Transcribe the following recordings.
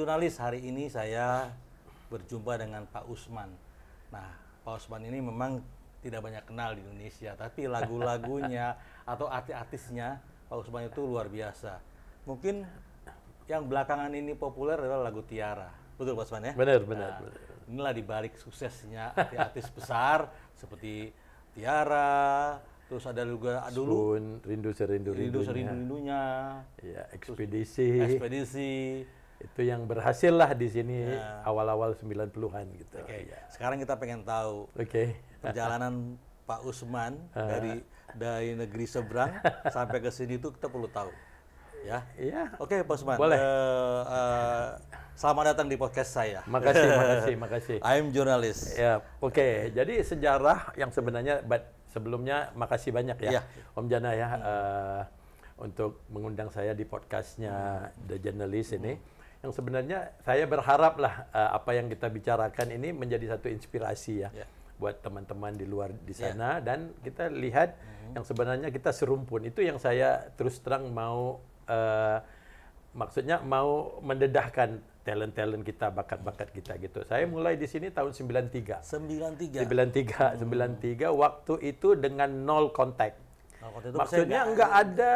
jurnalis, hari ini saya berjumpa dengan Pak Usman. Nah, Pak Usman ini memang tidak banyak kenal di Indonesia, tapi lagu-lagunya atau artis-artisnya Pak Usman itu luar biasa. Mungkin yang belakangan ini populer adalah lagu Tiara. Betul Pak Usman ya? Benar. Inilah dibalik suksesnya artis-artis besar seperti Tiara, terus ada juga dulu Rindu Serindu-Rindunya. Ya, ekspedisi. Itu yang berhasil lah di sini awal-awal 90-an gitu. Oke. Sekarang kita pengen tahu Oke. perjalanan Pak Usman dari negeri seberang sampai ke sini itu kita perlu tahu. Ya. Iya. Oke, Pak Usman. Boleh. Selamat datang di podcast saya. Makasih. I'm journalist. Ya, oke. Jadi sejarah yang sebenarnya sebelumnya makasih banyak ya, Om Jana ya untuk mengundang saya di podcastnya The Journalist ini. Yang sebenarnya saya berharap lah apa yang kita bicarakan ini menjadi satu inspirasi ya buat teman-teman di luar di sana dan kita lihat yang sebenarnya kita serumpun. Itu yang saya terus terang mau maksudnya mau mendedahkan talent kita, bakat-bakat kita gitu. Saya mulai di sini tahun 93 waktu itu dengan nol kontak. Maksudnya nggak ada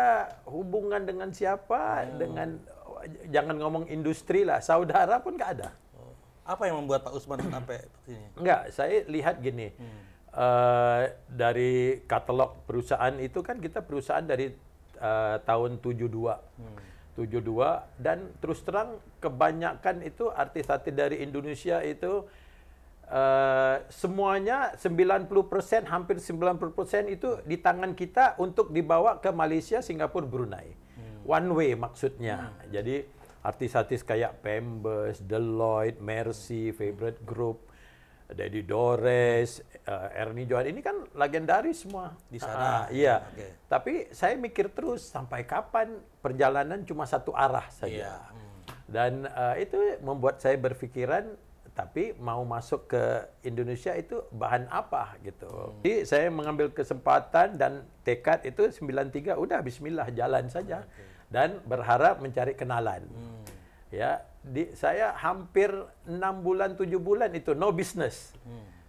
hubungan dengan siapa, dengan jangan ngomong industri lah, saudara pun nggak ada. Apa yang membuat Pak Usman sampai sini? Enggak, saya lihat gini, dari katalog perusahaan itu kan kita perusahaan dari tahun 72, dan terus terang kebanyakan itu artis-artis dari Indonesia itu semuanya 90%, hampir 90% itu di tangan kita untuk dibawa ke Malaysia, Singapura, Brunei. One way maksudnya. Jadi artis-artis kayak Pembes, Deloitte, Mercy, Favorite Group, Dedi Dores, Ernie Johan ini kan legendaris semua di sana. Iya. Tapi saya mikir terus sampai kapan perjalanan cuma satu arah saja. Dan itu membuat saya berpikiran tapi mau masuk ke Indonesia itu bahan apa gitu. Jadi saya mengambil kesempatan dan tekad itu 93 udah bismillah jalan saja. Dan berharap mencari kenalan. Ya, saya hampir 6 bulan 7 bulan itu no business.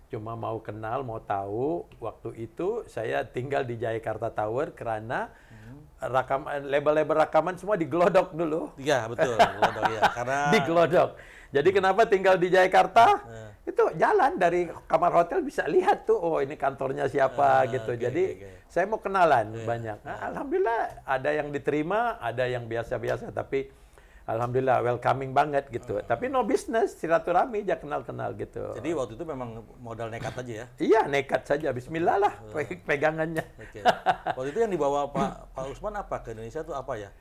Cuma mau kenal, mau tahu. Waktu itu saya tinggal di Jayakarta Tower karena label-label rekaman semua diglodok dulu. Iya, betul, glodok ya. Karena diglodok. Jadi kenapa tinggal di Jayakarta? Itu jalan dari kamar hotel bisa lihat tuh, oh ini kantornya siapa gitu. Jadi saya mau kenalan banyak. Nah, alhamdulillah ada yang diterima, ada yang biasa-biasa, tapi alhamdulillah welcoming banget gitu. Tapi no business, silaturahmi aja kenal-kenal gitu. Jadi waktu itu memang modal nekat aja ya? Iya, nekat saja. Bismillah lah pegangannya. Waktu itu yang dibawa Pak Usman apa ke Indonesia tuh apa ya?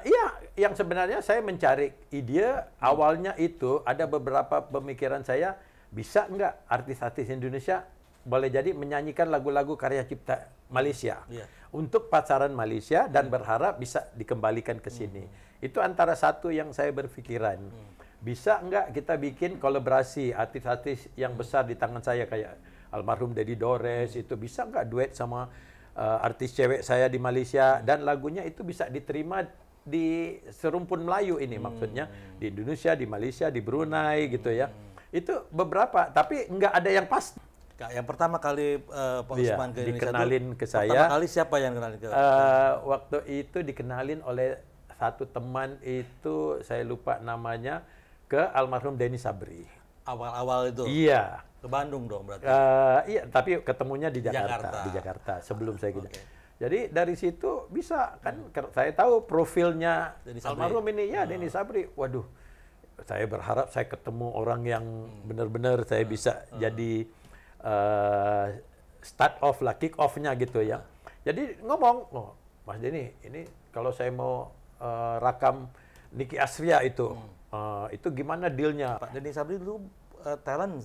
Iya, yang sebenarnya saya mencari ide awalnya itu ada beberapa pemikiran saya, bisa nggak artis-artis Indonesia boleh jadi menyanyikan lagu-lagu karya cipta Malaysia untuk pasaran Malaysia dan berharap bisa dikembalikan ke sini. Itu antara satu yang saya berpikiran. Bisa nggak kita bikin kolaborasi artis-artis yang besar di tangan saya kayak almarhum Dedi Dores itu bisa nggak duet sama artis cewek saya di Malaysia dan lagunya itu bisa diterima di serumpun Melayu ini maksudnya di Indonesia, di Malaysia, di Brunei gitu ya. Itu beberapa tapi nggak ada yang pas. Yang pertama kali Pak Usman ke Indonesia dikenalin ke saya. Pertama kali siapa yang kenalin ke? Waktu itu dikenalin oleh satu teman itu saya lupa namanya ke almarhum Denny Sabri. Awal-awal itu. Iya. Ke Bandung dong berarti. Iya, tapi ketemunya di Jakarta sebelum saya gitu. Jadi dari situ bisa kan saya tahu profilnya almarhum ini ya Denny Sabri. Waduh. Saya berharap saya ketemu orang yang benar-benar saya bisa jadi start off lah, kick off-nya gitu ya. Jadi ngomong, oh, Mas Denny, ini kalau saya mau rakam Niki Astria itu gimana dealnya? Pak Denny Sabri dulu talent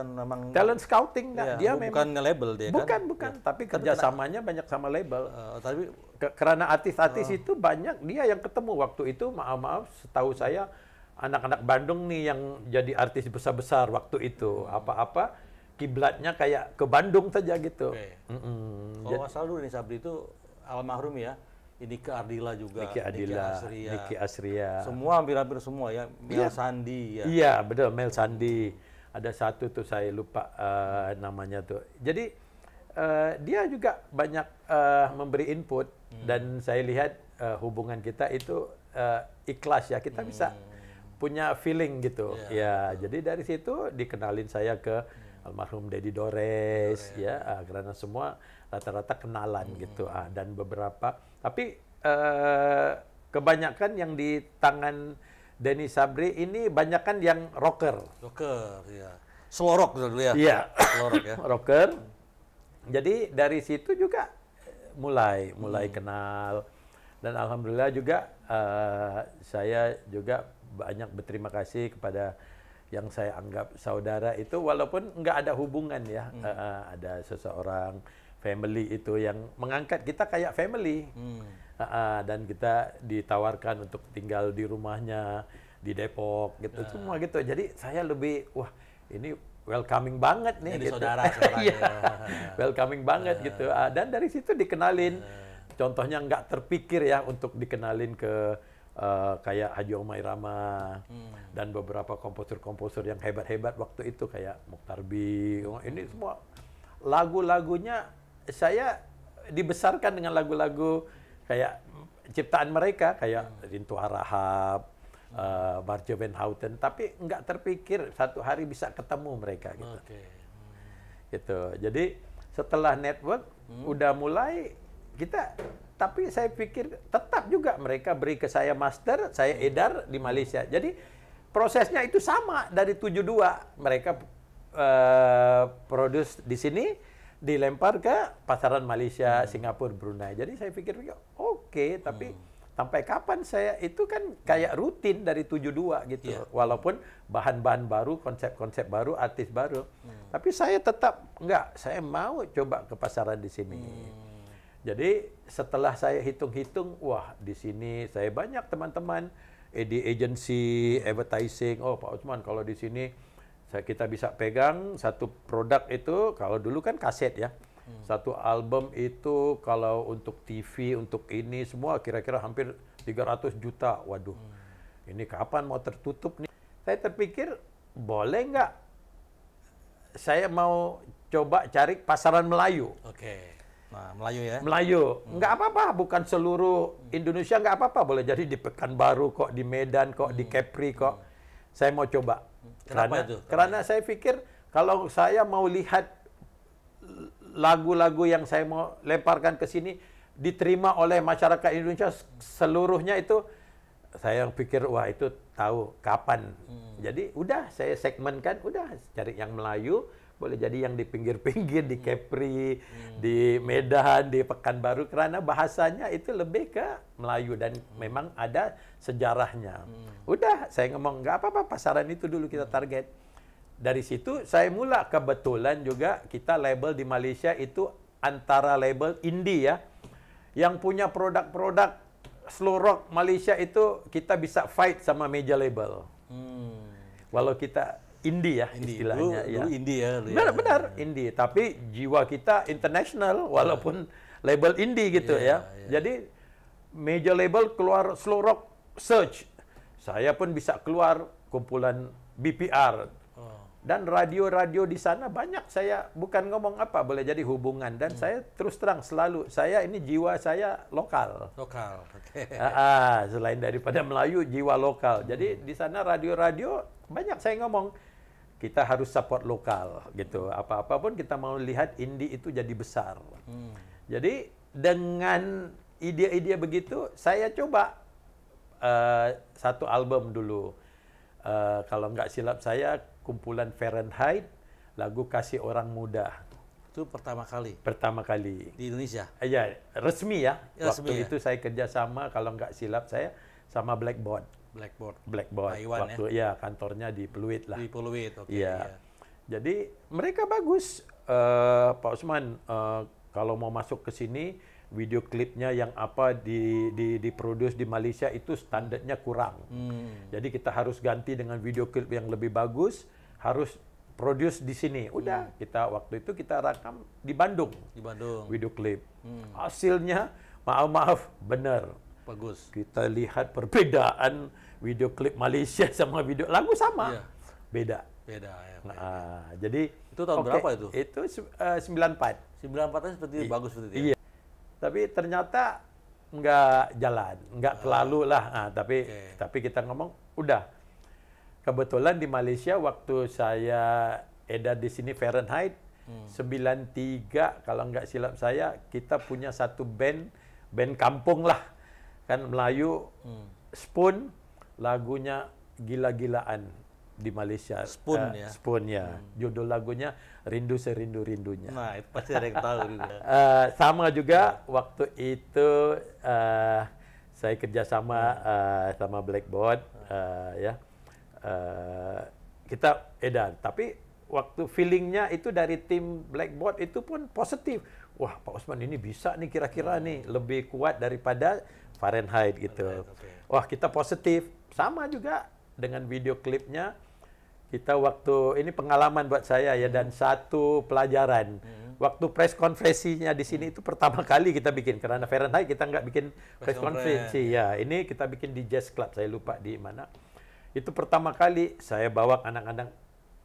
memang talent scouting dia memang bukan nge-label dia bukan tapi kerjasamanya banyak sama label tapi karena artis-artis itu banyak dia yang ketemu waktu itu maaf setahu saya anak-anak Bandung nih yang jadi artis besar-besar waktu itu apa-apa kiblatnya kayak ke Bandung saja gitu. Kalau nggak salah dulu Denny Sabri itu almarhum ya Nike Ardila juga, Niki Adila, Asria. Niki Asria. Semua hampir semua ya, Mel Sandi ya. Iya, betul, Mel Sandi. Ada satu tuh saya lupa namanya tuh. Jadi dia juga banyak memberi input dan saya lihat hubungan kita itu ikhlas ya. Kita bisa punya feeling gitu. Ya, jadi dari situ dikenalin saya ke almarhum Dedi Dores ya, karena semua rata-rata kenalan gitu. Dan beberapa, tapi kebanyakan yang di tangan Denny Sabri ini banyakan yang rocker. Rocker, ya. Selorok dulu ya. Iya. Selorok ya. Rocker. Jadi dari situ juga mulai kenal, dan alhamdulillah juga saya juga banyak berterima kasih kepada yang saya anggap saudara itu, walaupun nggak ada hubungan ya. Ada seseorang family itu yang mengangkat kita kayak family. Dan kita ditawarkan untuk tinggal di rumahnya di Depok gitu, semua gitu. Jadi saya lebih, wah ini welcoming banget nih. Jadi gitu. saudara-saudaranya. Iya, welcoming banget gitu. Dan dari situ dikenalin. Contohnya nggak terpikir ya untuk dikenalin ke kayak Haji Omai Rama dan beberapa komposer-komposer yang hebat-hebat waktu itu kayak Mokhtar B. Ini semua lagu-lagunya saya dibesarkan dengan lagu-lagu kayak ciptaan mereka, kayak Rintu Harahap, Barjo Van Houten, tapi nggak terpikir satu hari bisa ketemu mereka gitu. Gitu. Jadi setelah network udah mulai kita, tapi saya pikir tetap juga mereka beri ke saya master, saya edar di Malaysia. Jadi prosesnya itu sama dari 72, mereka produce di sini, dilempar ke pasaran Malaysia, Singapura, Brunei. Jadi saya pikir oke, tapi sampai kapan saya itu kan kayak rutin dari 72 gitu. Walaupun bahan-bahan baru, konsep-konsep baru, artis baru. Tapi saya tetap enggak, saya mau coba ke pasaran di sini. Jadi setelah saya hitung-hitung, wah di sini saya banyak teman-teman di agency, advertising. Oh Pak Usman, kalau di sini kita bisa pegang satu produk itu, kalau dulu kan kaset ya. Satu album itu kalau untuk TV, untuk ini semua kira-kira hampir 300 juta. Waduh, ini kapan mau tertutup nih? Saya terpikir, boleh nggak saya mau coba cari pasaran Melayu. Nah, Melayu ya? Melayu. Nggak apa-apa, bukan seluruh Indonesia, nggak apa-apa. Boleh jadi di Pekanbaru kok, di Medan kok, di Kepri kok. Saya mau coba. Kenapa itu? Karena saya pikir kalau saya mau lihat lagu-lagu yang saya mau lemparkan ke sini diterima oleh masyarakat Indonesia seluruhnya, itu saya pikir wah itu tahu kapan. Jadi udah saya segmenkan, udah cari yang Melayu, boleh jadi yang di pinggir-pinggir, di Kepri, di Medan, di Pekanbaru, karena bahasanya itu lebih ke Melayu dan memang ada sejarahnya. Udah, saya ngomong nggak apa-apa, pasaran itu dulu kita target. Dari situ saya mula, kebetulan juga kita label di Malaysia itu antara label indie ya, yang punya produk-produk slow rock Malaysia itu kita bisa fight sama major label. Walau kita indie ya istilahnya. Dulu indie ya. Benar-benar indie, tapi jiwa kita international walaupun label indie gitu ya. Jadi major label keluar slow rock search, saya pun bisa keluar kumpulan BPR. Dan radio-radio di sana banyak, saya bukan ngomong apa, boleh jadi hubungan. Dan saya terus terang selalu, saya ini jiwa saya lokal. Lokal, oke. Selain daripada Melayu, jiwa lokal. Jadi di sana radio-radio banyak saya ngomong, kita harus support lokal gitu. Apa-apa pun kita mau lihat indie itu jadi besar. Jadi dengan ide-ide begitu, saya coba satu album dulu. Kalau nggak silap saya, kumpulan Fahrenheit, lagu Kasih Orang Muda. Itu pertama kali? Pertama kali. Di Indonesia? Iya, resmi ya. Resmi waktu ya? itu saya kerjasama, kalau nggak silap saya, sama Blackboard. Blackboard. Taiwan waktu, ya. Kantornya di Pluit lah. Di Pluit, oke. Iya. Jadi mereka bagus. Pak Usman, kalau mau masuk ke sini, video klipnya yang apa diproduce di Malaysia itu standarnya kurang. Jadi kita harus ganti dengan video klip yang lebih bagus, harus produce di sini. Udah, kita waktu itu kita rekam di Bandung. Di Bandung. Video klip. Hasilnya Maaf, benar. Bagus. Kita lihat perbedaan video klip Malaysia sama video lagu sama. Iya. Beda. Beda ya. Nah, jadi Itu tahun berapa itu? Itu 94. 94-nya seperti bagus seperti itu ya? Iya. Tapi ternyata nggak jalan, nggak kelalu lah. Nah, tapi kita ngomong udah. Kebetulan di Malaysia waktu saya edar di sini Fahrenheit 93 kalau nggak silap saya, kita punya satu band kampung lah, kan Melayu, Spoon, lagunya gila-gilaan di Malaysia. Spoon ya? Spoon ya. Judul lagunya Rindu Serindu-Rindunya. Nah, itu pasti ada yang tahu juga. Sama juga waktu itu saya kerjasama sama Blackboard, ya. Kita edar. Tapi waktu feelingnya itu dari tim Blackboard itu pun positif. Wah, Pak Osman ini bisa nih kira-kira nih lebih kuat daripada Fahrenheit gitu. Wah, kita positif. Sama juga dengan video klipnya. Kita waktu ini pengalaman buat saya ya, dan satu pelajaran. Waktu press konferensinya di sini itu pertama kali kita bikin, karena Fahrenheit kita nggak bikin press konferensi ya. Ini kita bikin di Jazz Club, saya lupa di mana. Itu pertama kali saya bawa anak-anak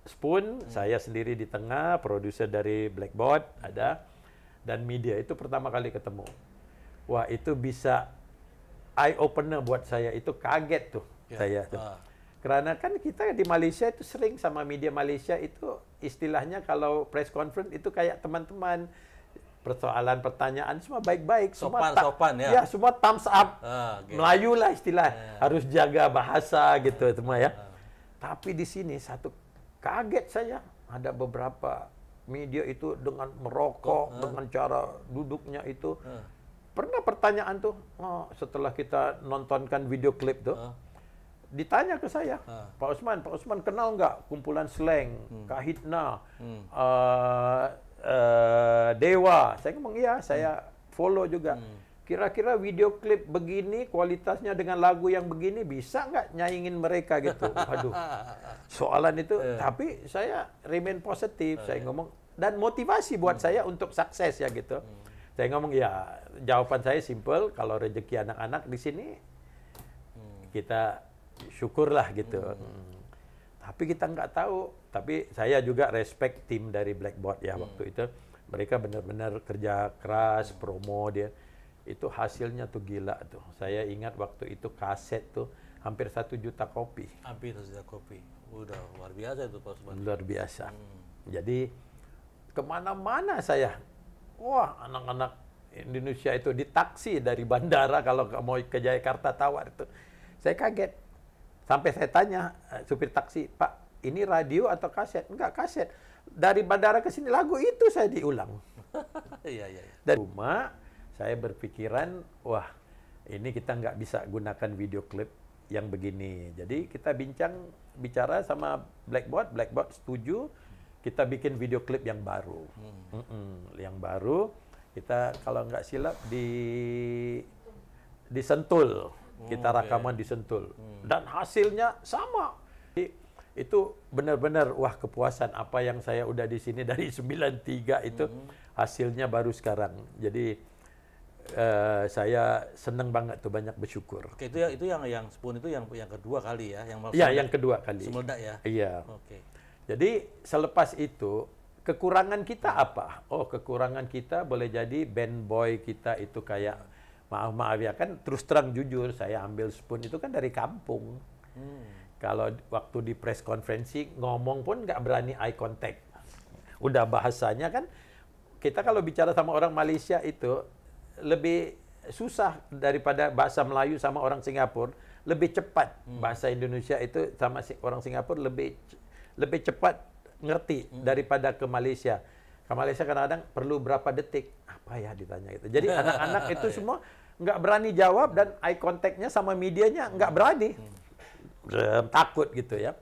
Spoon, saya sendiri di tengah, produser dari Blackboard ada, dan media. Itu pertama kali ketemu. Wah, itu bisa eye opener buat saya, itu kaget tuh saya tuh. Karena kan kita di Malaysia itu sering sama media Malaysia itu istilahnya kalau press conference itu kayak teman-teman, persoalan pertanyaan semua baik-baik, sopan ya. Ya, semua thumbs up. Melayu lah istilah. Harus jaga bahasa gitu semua ya. Tapi di sini satu kaget saya, ada beberapa media itu dengan merokok, dengan cara duduknya itu. Pernah pertanyaan tuh, setelah kita nontonkan video klip tuh, ditanya ke saya, Pak Osman kenal nggak kumpulan slang, Kahitna, Dewa? Saya ngomong iya, saya follow juga. Kira-kira video klip begini, kualitasnya dengan lagu yang begini, bisa nggak nyaingin mereka gitu? Waduh, soalan itu. Tapi saya remain positif, saya ngomong, dan motivasi buat saya untuk sukses ya gitu. Saya ngomong ya, jawaban saya simple, kalau rezeki anak-anak di sini, kita syukurlah gitu. Tapi kita nggak tahu. Tapi saya juga respect tim dari Blackboard ya waktu itu. Mereka benar-benar kerja keras, promo dia. Itu hasilnya tuh gila tuh. Saya ingat waktu itu kaset tuh hampir 1 juta kopi. Hampir 1 juta kopi. Udah luar biasa itu Pak Osman. Luar biasa. Jadi kemana-mana saya. Wah, anak-anak Indonesia itu di taksi dari bandara kalau mau ke Jakarta Tawar itu. Saya kaget. Sampai saya tanya supir taksi, Pak, ini radio atau kaset? Enggak, kaset. Dari bandara ke sini lagu itu saya diulang. Iya. Dari rumah saya berpikiran, wah, ini kita nggak bisa gunakan video klip yang begini. Jadi kita bicara sama Blackboard setuju, kita bikin video klip yang baru. Yang baru, kita kalau nggak silap di Sentul. Kita rekaman di Sentul. Dan hasilnya sama. Jadi, itu benar-benar, wah, kepuasan apa yang saya udah di sini dari 93 itu, hasilnya baru sekarang. Jadi, saya senang banget tuh, banyak bersyukur. Oke, itu yang Spoon itu yang kedua kali ya, yang kedua kali. Semeledak ya. Iya. Oke. Jadi selepas itu kekurangan kita apa? Oh, kekurangan kita boleh jadi band boy kita itu kayak maaf ya, kan terus terang jujur, saya ambil Spoon itu kan dari kampung. Kalau waktu di press konferensi ngomong pun nggak berani eye contact. Udah bahasanya kan, kita kalau bicara sama orang Malaysia itu lebih susah daripada bahasa Melayu sama orang Singapura, lebih cepat. Bahasa Indonesia itu sama orang Singapura lebih cepat ngerti daripada ke Malaysia. Ke Malaysia kadang-kadang perlu berapa detik, apa ya ditanya itu. Jadi anak-anak itu semua nggak berani jawab, dan eye contact-nya sama medianya nggak berani. Takut gitu ya.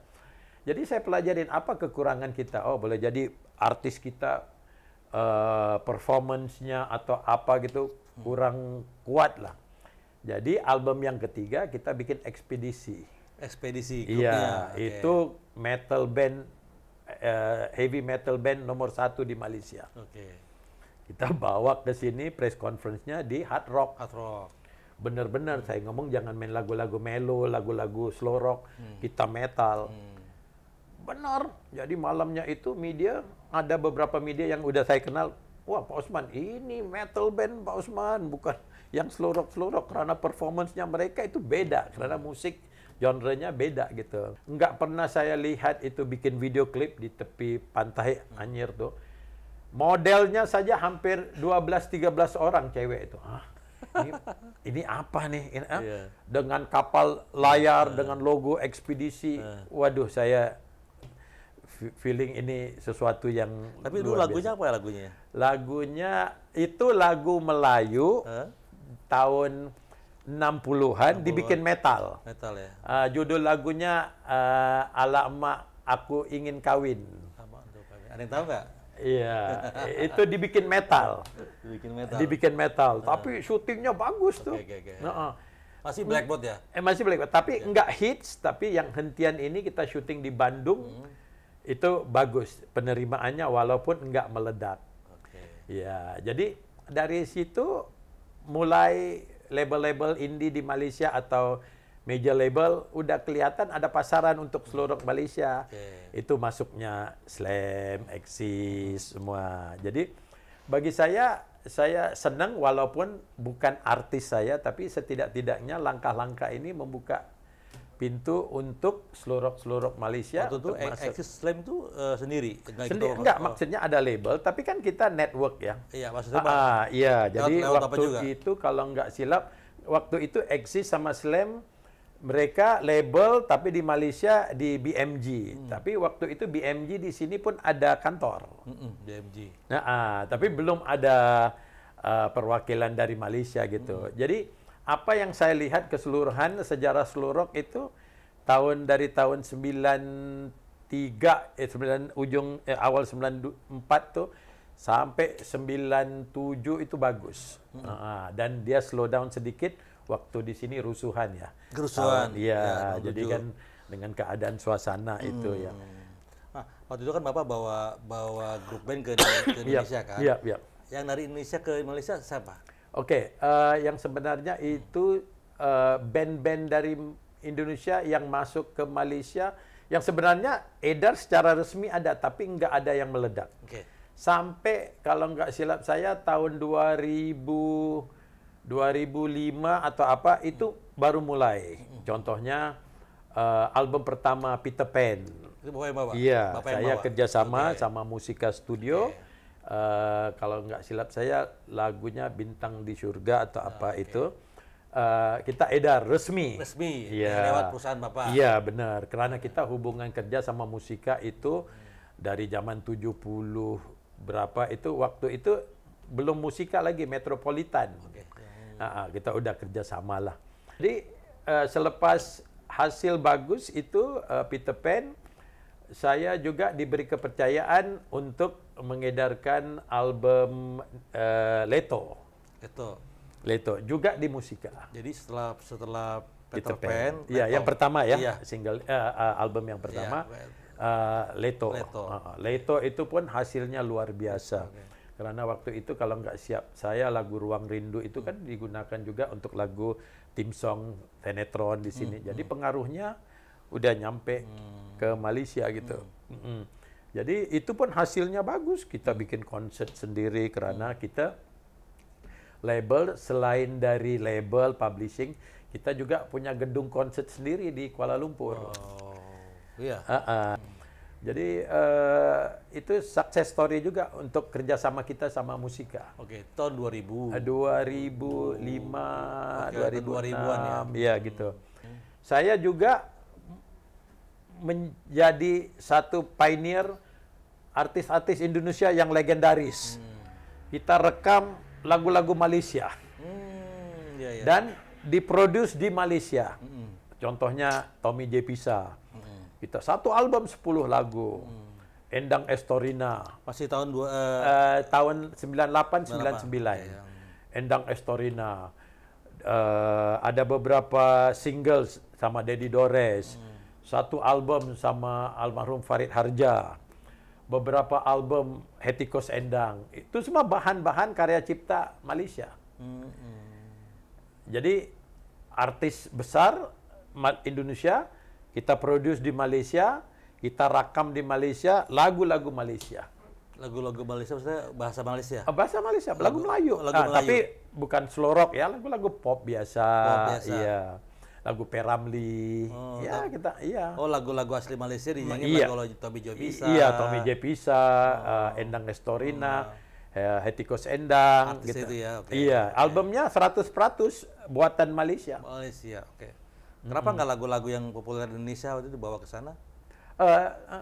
Jadi saya pelajarin apa kekurangan kita. Oh, boleh jadi artis kita performance-nya atau apa gitu kurang kuat lah. Jadi album yang ketiga kita bikin ekspedisi. Ekspedisi. Iya, itu metal band, heavy metal band nomor 1 di Malaysia. Oke. Kita bawa ke sini press conference-nya di Hard Rock. Hard rock. Bener-bener saya ngomong jangan main lagu-lagu melo, lagu-lagu slow rock, kita metal. Benar. Jadi malamnya itu media, ada beberapa media yang udah saya kenal. Wah, Pak Osman, ini metal band Pak Osman, bukan yang slow rock karena performance-nya mereka itu beda, karena musik genre-nya beda gitu. Nggak pernah saya lihat itu bikin video klip di tepi pantai Anyer tuh. Modelnya saja hampir 12-13 orang cewek itu. Ini apa nih? Dengan kapal layar, dengan logo ekspedisi. Waduh, saya feeling ini sesuatu yang Tapi dulu lagunya apa ya lagunya? Lagunya itu lagu Melayu tahun 60-an dibikin metal. Metal ya. Judul lagunya Alamak Aku Ingin Kawin. Ada yang tahu nggak? Iya, itu dibikin metal. Dibikin metal. Tapi syutingnya bagus tuh. Masih Blackboard ya? Masih Blackboard. Tapi enggak hits, tapi yang hentian ini kita syuting di Bandung. Itu bagus penerimaannya walaupun enggak meledak. Ya, jadi dari situ mulai label-label indie di Malaysia atau major label udah kelihatan ada pasaran untuk seluruh Malaysia. Itu masuknya Slam, Axis semua. Jadi bagi saya senang walaupun bukan artis saya, tapi setidak-tidaknya langkah-langkah ini membuka pintu untuk seluruh Malaysia. Waktu itu Axis Slam itu sendiri? Enggak, maksudnya ada label, tapi kan kita network ya. Iya, maksudnya iya, jadi waktu itu kalau nggak silap, waktu itu Axis sama Slam mereka label tapi di Malaysia di BMG. Tapi waktu itu BMG di sini pun ada kantor. BMG. Tapi belum ada perwakilan dari Malaysia gitu. Jadi apa yang saya lihat keseluruhan sejarah slow rock itu dari tahun 93 awal 94 tuh sampai 97 itu bagus. Dan dia slow down sedikit waktu di sini rusuhan ya. Kerusuhan. Iya, jadi kan dengan keadaan suasana itu ya. Waktu itu kan Bapak bawa grup band ke Indonesia kan? Iya. Yang dari Indonesia ke Malaysia siapa? Oke, yang sebenarnya itu band-band dari Indonesia yang masuk ke Malaysia yang sebenarnya edar secara resmi ada, tapi nggak ada yang meledak. Sampai kalau nggak silap saya tahun 2005 atau apa itu baru mulai. Contohnya album pertama Peter Pan. Itu Bapak yang bawa? Iya, saya kerjasama sama Musika Studio. Kalau nggak silap saya lagunya Bintang di Surga atau apa itu. Kita edar resmi. Lewat perusahaan Bapak. Iya, benar. Karena kita hubungan kerja sama Musika itu dari zaman 70 berapa itu, waktu itu belum Musika lagi, Metropolitan. Kita udah kerja sama lah. Jadi selepas hasil bagus itu Peter Pan, saya juga diberi kepercayaan untuk mengedarkan album Leto juga di Musika. Jadi setelah Peter Pan, ya yang pertama ya, single album yang pertama Leto. Leto itu pun hasilnya luar biasa. Karena waktu itu kalau nggak siap saya lagu Ruang Rindu itu kan digunakan juga untuk lagu theme song Venetron di sini. Jadi pengaruhnya udah nyampe ke Malaysia gitu. Jadi itu pun hasilnya bagus. Kita bikin konser sendiri karena kita label, selain dari label publishing, kita juga punya gedung konser sendiri di Kuala Lumpur. Jadi itu success story juga untuk kerjasama kita sama Musika. Tahun 2000. 2005, 2000-an ya. Iya gitu. Saya juga menjadi satu pioneer artis-artis Indonesia yang legendaris. Kita rekam lagu-lagu Malaysia. Dan diproduce di Malaysia. Contohnya Tommy J. Pisa. Kita satu album 10 lagu. Endang Estorina. Masih tahun tahun 98-99. Endang Estorina. Ada beberapa singles sama Dedi Dores. Satu album sama almarhum Farid Harja. beberapa album Hetty Koes Endang. Itu semua bahan-bahan karya cipta Malaysia. Jadi artis besar Indonesia, kita produce di Malaysia, kita rakam di Malaysia, lagu-lagu Malaysia. Lagu-lagu Malaysia maksudnya bahasa Malaysia? Bahasa Malaysia, lagu Melayu. Lagu Melayu. Tapi bukan slow rock ya, lagu-lagu pop biasa. Pop biasa. Iya. Lagu Peramli. Oh, lagu-lagu asli Malaysia dinyanyiin Iya. lagu Tommy Joe Bisa. Iya, Tommy J. Pisa, Endang Nestorina, Hetty Koes Endang. Artis itu ya, oke. Iya, albumnya 100% buatan Malaysia. Malaysia, oke. Kenapa nggak lagu-lagu yang populer di Indonesia waktu itu dibawa ke sana?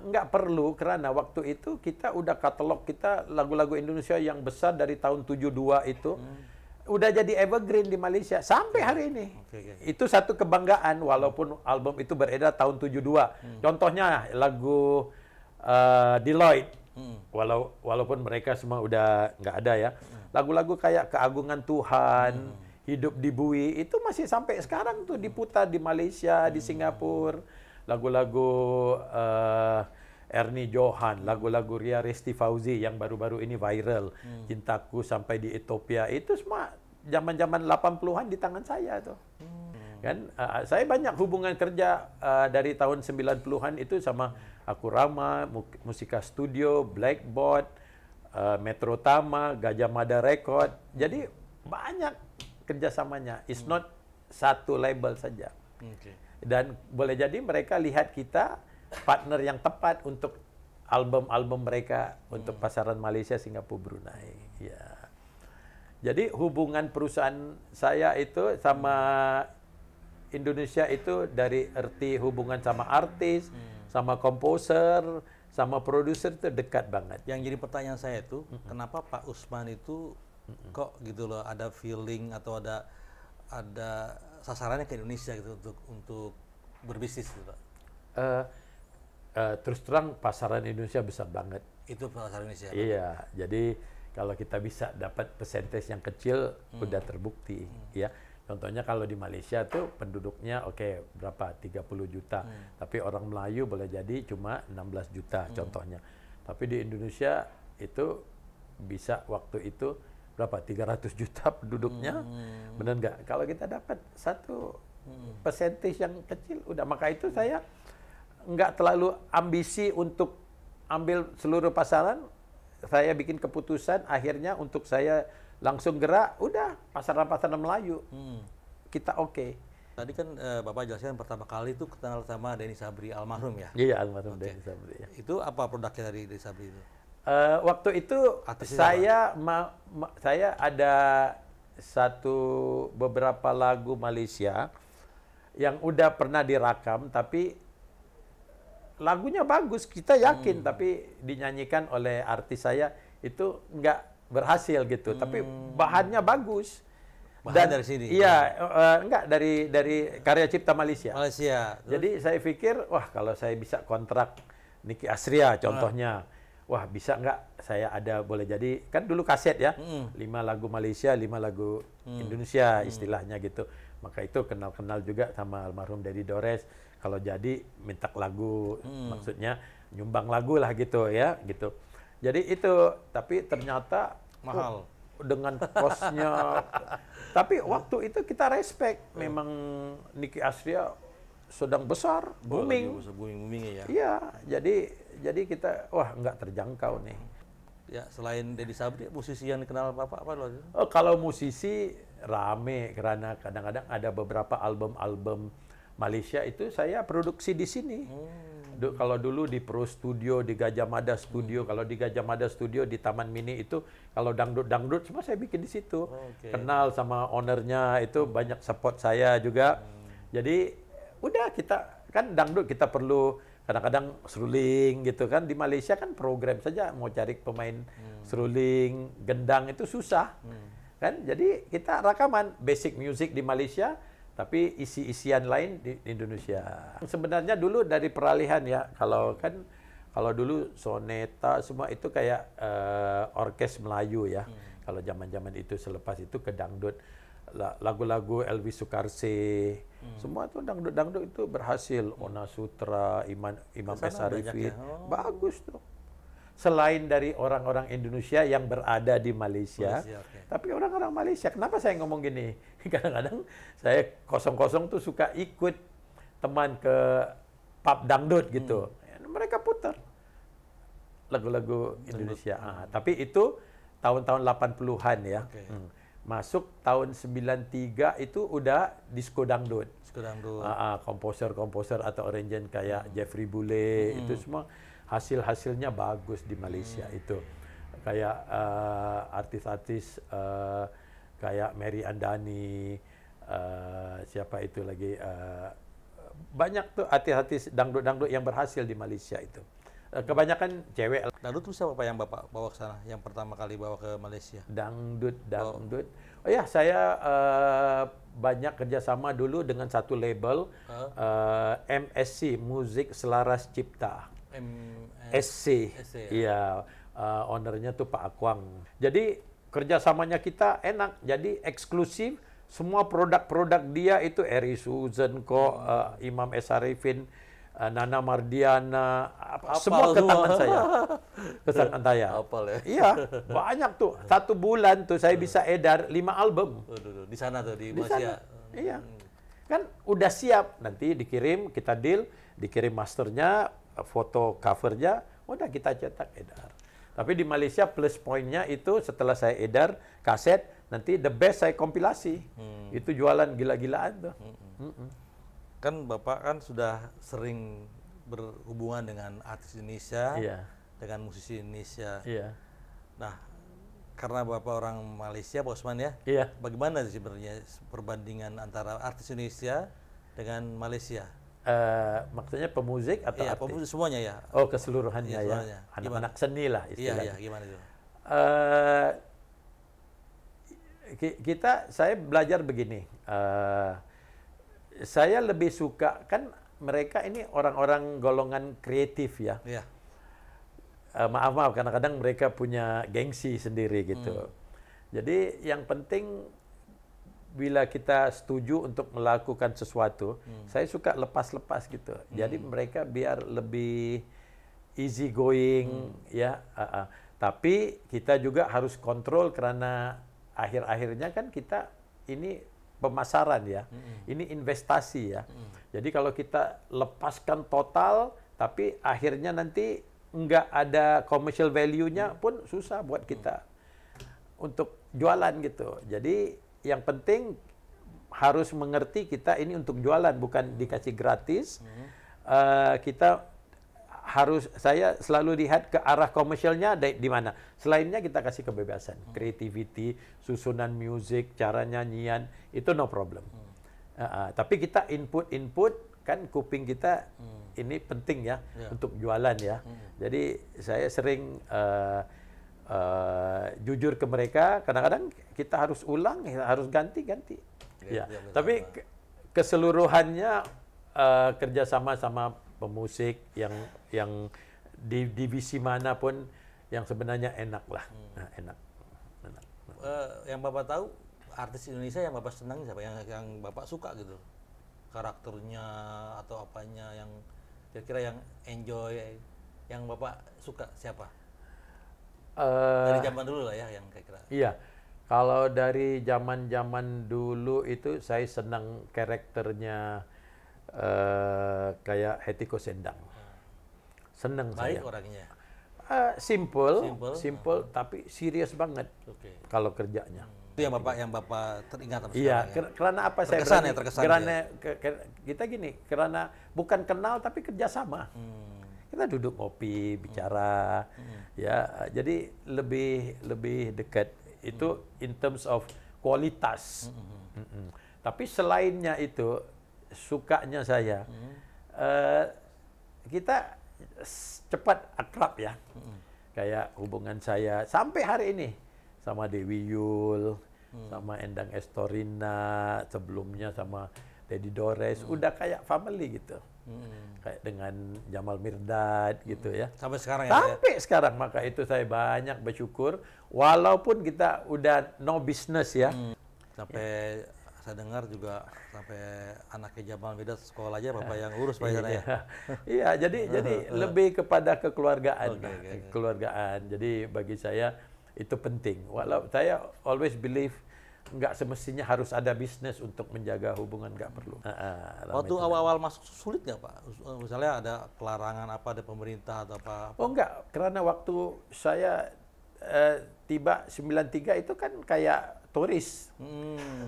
Nggak perlu, karena waktu itu kita udah katalog kita lagu-lagu Indonesia yang besar dari tahun 72 itu. Udah jadi evergreen di Malaysia sampai hari ini. Itu satu kebanggaan walaupun album itu beredar tahun 72. Contohnya lagu Deloitte. Walaupun mereka semua udah nggak ada ya. Lagu-lagu kayak Keagungan Tuhan, Hidup di Bui itu masih sampai sekarang tuh diputar di Malaysia, di Singapura. Lagu-lagu Ernie Johan, lagu-lagu Ria Resti Fauzi yang baru-baru ini viral. Cintaku Sampai di Ethiopia, itu semua zaman-zaman 80-an di tangan saya tuh. Kan saya banyak hubungan kerja dari tahun 90-an itu sama Aku Rama, Musika Studio, Blackboard, Metro Tama, Gajah Mada Record. Jadi banyak kerjasamanya. It's not satu label saja. Dan boleh jadi mereka lihat kita partner yang tepat untuk album-album mereka untuk pasaran Malaysia, Singapura, Brunei. Ya. Jadi hubungan perusahaan saya itu sama Indonesia itu dari arti hubungan sama artis, sama komposer, sama produser itu dekat banget. Yang jadi pertanyaan saya itu, kenapa Pak Usman itu kok gitu loh ada feeling atau ada sasarannya ke Indonesia gitu untuk berbisnis gitu, Pak? Terus terang pasaran Indonesia besar banget. Itu pasaran Indonesia. Iya, jadi kalau kita bisa dapat persentase yang kecil udah terbukti, ya. Contohnya kalau di Malaysia tuh penduduknya berapa? 30 juta. Tapi orang Melayu boleh jadi cuma 16 juta contohnya. Tapi di Indonesia itu bisa waktu itu berapa? 300 juta penduduknya. Benar nggak? Kalau kita dapat satu persentase yang kecil udah, maka itu saya nggak terlalu ambisi untuk ambil seluruh pasaran. Saya bikin keputusan akhirnya untuk saya langsung gerak, udah pasaran-pasaran Melayu. Kita oke. Tadi kan Bapak jelaskan pertama kali itu kenal sama Denny Sabri, almarhum ya? Iya, almarhum Denny Sabri. Ya. Itu apa produknya dari Denny Sabri itu? Waktu itu saya ada beberapa lagu Malaysia yang udah pernah direkam, tapi lagunya bagus, kita yakin, tapi dinyanyikan oleh artis saya itu nggak berhasil gitu, tapi bahannya bagus. Bahan dari sini? Iya, enggak dari karya cipta Malaysia. Malaysia. Jadi saya pikir, wah kalau saya bisa kontrak Nicky Astria contohnya, wah bisa nggak saya ada, boleh jadi, kan dulu kaset ya, 5 lagu Malaysia, 5 lagu Indonesia istilahnya gitu. Maka itu kenal-kenal juga sama almarhum Dedi Dores, kalau jadi minta lagu, maksudnya nyumbang lagu lah gitu ya, gitu. Jadi itu, tapi ternyata mahal dengan kosnya. Tapi waktu itu kita respect, memang Nicky Astria sedang besar, booming. Booming ya. Iya, jadi kita wah nggak terjangkau nih. Ya, selain Denny Sabri, musisi yang dikenal Bapak apa loh? Kalau musisi rame, karena kadang-kadang ada beberapa album-album Malaysia itu saya produksi di sini. Kalau dulu di Pro Studio, di Gajah Mada Studio, kalau di Gajah Mada Studio di Taman Mini itu, kalau dangdut semua saya bikin di situ. Kenal sama ownernya, itu banyak support saya juga. Jadi udah, kita kan dangdut kita perlu kadang-kadang seruling gitu kan. Di Malaysia kan program saja, mau cari pemain seruling, gendang itu susah. Kan? Jadi kita rekaman basic music di Malaysia, tapi isi-isian lain di Indonesia. Sebenarnya dulu dari peralihan ya, kalau dulu soneta semua itu kayak orkes Melayu ya. Kalau zaman-zaman itu, selepas itu ke dangdut, lagu-lagu Elvis Sukarsih, semua tuh dangdut itu berhasil. Ona Sutra, Imam S. Arifin, bagus tuh. selain dari orang-orang Indonesia yang berada di Malaysia, Oke. tapi orang-orang Malaysia. Kenapa saya ngomong gini? Kadang-kadang saya kosong-kosong tuh suka ikut teman ke pub dangdut gitu. Mereka putar lagu-lagu Indonesia. Tapi itu tahun-tahun 80-an ya. Oke. Masuk tahun 93 itu udah disco dangdut. Sekarang tuh Komposer-komposer atau arranger kayak Jeffrey Bule itu semua hasil-hasilnya bagus di Malaysia itu. Kayak artis-artis kayak Mary Andani, siapa itu lagi, banyak tuh artis-artis dangdut-dangdut yang berhasil di Malaysia itu. Kebanyakan cewek. dangdut itu siapa Pak yang Bapak bawa ke sana, yang pertama kali bawa ke Malaysia? Dangdut. Oh ya, saya banyak kerjasama dulu dengan satu label, MSC, Musik Selaras Cipta. SC. Iya, ownernya tuh Pak Akwang. Jadi kerjasamanya kita enak, jadi eksklusif. Semua produk-produk dia itu Eri Susan kok, Imam S. Arifin, Nana Mardiana, semua ke tangan saya. Ke tangan saya. Apal ya? Iya, banyak tuh. Satu bulan tuh saya bisa edar 5 album. Di sana tuh di Di Malaysia. sana. Iya. Kan udah siap, nanti dikirim, kita deal, dikirim masternya, foto covernya, udah kita cetak edar. Tapi di Malaysia plus poinnya itu setelah saya edar kaset, nanti the best saya kompilasi. Itu jualan gila-gilaan tuh. Kan Bapak kan sudah sering berhubungan dengan artis Indonesia, Iya. dengan musisi Indonesia. Iya. Nah, karena Bapak orang Malaysia, Pak Usman ya, Iya. bagaimana sih sebenarnya perbandingan antara artis Indonesia dengan Malaysia? Maksudnya pemusik atau Iya, artis? semuanya ya. Oh, keseluruhannya Iya, ya. semuanya. Anak-anak seni lah Iya, istilahnya. iya, gimana itu? Saya belajar begini. Saya lebih suka, kan mereka ini orang-orang golongan kreatif ya. Iya. Maaf, kadang-kadang mereka punya gengsi sendiri gitu. Jadi yang penting bila kita setuju untuk melakukan sesuatu, saya suka lepas-lepas gitu. Jadi mereka biar lebih easy going ya. Tapi kita juga harus kontrol karena akhir-akhirnya kan kita ini pemasaran ya. Ini investasi ya. Jadi kalau kita lepaskan total tapi akhirnya nanti nggak ada commercial value-nya pun susah buat kita untuk jualan gitu. Jadi yang penting harus mengerti kita ini untuk jualan, bukan dikasih gratis. Kita harus, saya selalu lihat ke arah komersialnya di mana. Selainnya kita kasih kebebasan, creativity, susunan musik, cara nyanyian, itu no problem. Tapi kita input kan kuping kita ini penting ya untuk jualan ya. Jadi saya sering jujur ke mereka, kadang-kadang kita harus ulang, harus ganti-ganti. Ya. Tapi keseluruhannya kerjasama sama pemusik yang di divisi manapun yang sebenarnya enak lah. Nah, enak. Yang Bapak tahu artis Indonesia yang Bapak senang siapa? Yang Bapak suka gitu, karakternya atau apanya yang kira-kira yang enjoy, yang Bapak suka siapa? Dari zaman dulu lah ya, yang kira-kira. Iya, kalau dari zaman dulu itu saya senang karakternya kayak Hetty Koes Endang. Senang saya. Baik orangnya. Simple, tapi serius banget. Oke. Kalau kerjanya. Itu yang Bapak teringat sampai Iya, sekarang ya? karena apa saya Terkesan berani? ya, terkesan Karena kita gini, karena bukan kenal tapi kerjasama. Kita duduk ngopi, bicara, ya. Jadi lebih dekat. Itu in terms of kualitas. Tapi selainnya itu, sukanya saya, kita cepat akrab ya. Kayak hubungan saya sampai hari ini sama Dewi Yul, sama Endang Estorina, sebelumnya sama Teddy Dores, udah kayak family gitu. Kayak dengan Jamal Mirdad gitu ya. Sampai sekarang ya? Sampai sekarang, maka itu saya banyak bersyukur walaupun kita udah no business ya. Sampai saya dengar juga sampai anaknya Jamal Mirdad sekolah aja Bapak yang urus Pak di sana ya. Iya, jadi lebih kepada kekeluargaan, Oke. kekeluargaan. Jadi bagi saya itu penting. Walau saya always believe nggak semestinya harus ada bisnis untuk menjaga hubungan, nggak perlu. Waktu awal-awal masuk sulit nggak Pak? Misalnya ada pelarangan apa dari pemerintah atau apa? Oh enggak, karena waktu saya tiba 93 itu kan kayak turis.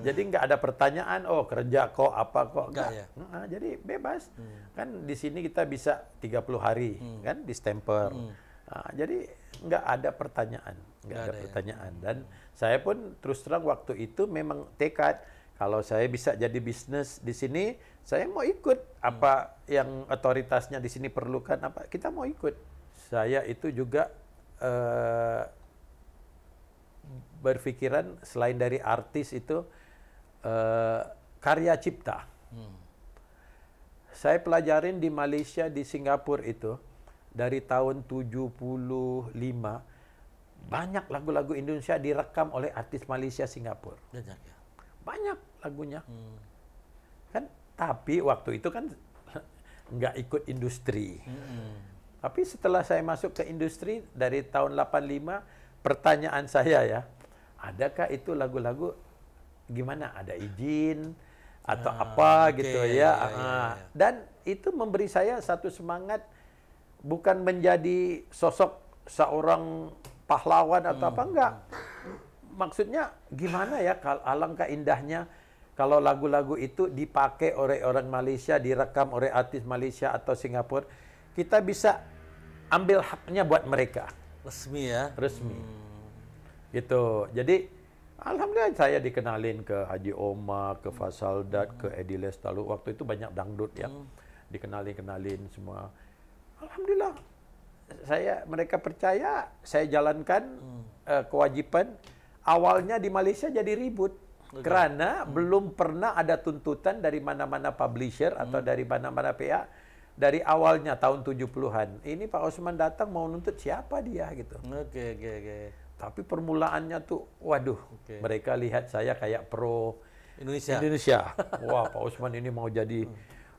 Jadi nggak ada pertanyaan, oh kerja kok, apa kok. Enggak ya? Jadi bebas. Kan di sini kita bisa 30 hari kan di stempel. Jadi nggak ada pertanyaan. Nggak ada pertanyaan. Dan saya pun terus terang waktu itu memang tekad. Kalau saya bisa jadi bisnis di sini, saya mau ikut apa yang otoritasnya di sini perlukan, apa kita mau ikut. Saya itu juga berpikiran selain dari artis itu karya cipta. Saya pelajarin di Malaysia, di Singapura itu dari tahun 75 banyak lagu-lagu Indonesia direkam oleh artis Malaysia Singapura. Banyak ya. Banyak lagunya. Kan tapi waktu itu kan nggak ikut industri. Tapi setelah saya masuk ke industri dari tahun 85, pertanyaan saya ya, adakah itu lagu-lagu gimana? Ada izin atau apa gitu ya? Dan itu memberi saya satu semangat, bukan menjadi sosok seorang pahlawan atau apa, enggak. Maksudnya gimana ya, alangkah indahnya kalau lagu-lagu itu dipakai oleh orang Malaysia, direkam oleh artis Malaysia atau Singapura, kita bisa ambil haknya buat mereka. Resmi ya? Resmi. Gitu. Jadi alhamdulillah saya dikenalin ke Haji Omar, ke Fasaldat, ke Eddie Lestalu. Waktu itu banyak dangdut ya. Dikenalin semua. Alhamdulillah. Mereka percaya, saya jalankan kewajiban. Awalnya di Malaysia jadi ribut. Karena belum pernah ada tuntutan dari mana-mana publisher atau dari mana-mana pihak dari awalnya tahun 70-an. Ini Pak Osman datang mau nuntut siapa dia gitu. Oke. Tapi permulaannya tuh, waduh, mereka lihat saya kayak pro Indonesia. Wah, Pak Osman ini mau jadi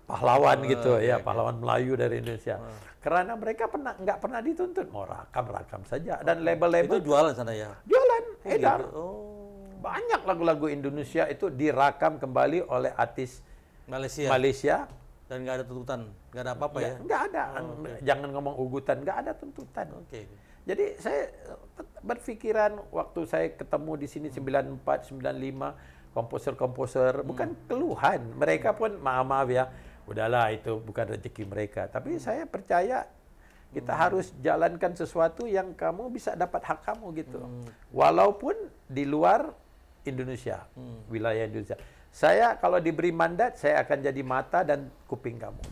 pahlawan gitu ya, pahlawan Melayu dari Indonesia. Karena mereka nggak pernah dituntut, mau rakam saja. Dan label-label itu jualan sana ya? Jualan, edar. Gitu. Banyak lagu-lagu Indonesia itu direkam kembali oleh artis Malaysia. Dan nggak ada tuntutan, nggak ada apa-apa ya? Nggak ada. Jangan ngomong ugutan, nggak ada tuntutan. Jadi saya berpikiran waktu saya ketemu di sini 94, 95, komposer-komposer, bukan keluhan. Mereka pun maaf ya, udahlah itu bukan rezeki mereka. Tapi saya percaya kita harus jalankan sesuatu yang kamu bisa dapat hak kamu gitu. Walaupun di luar Indonesia, wilayah Indonesia. Saya kalau diberi mandat, saya akan jadi mata dan kuping kamu.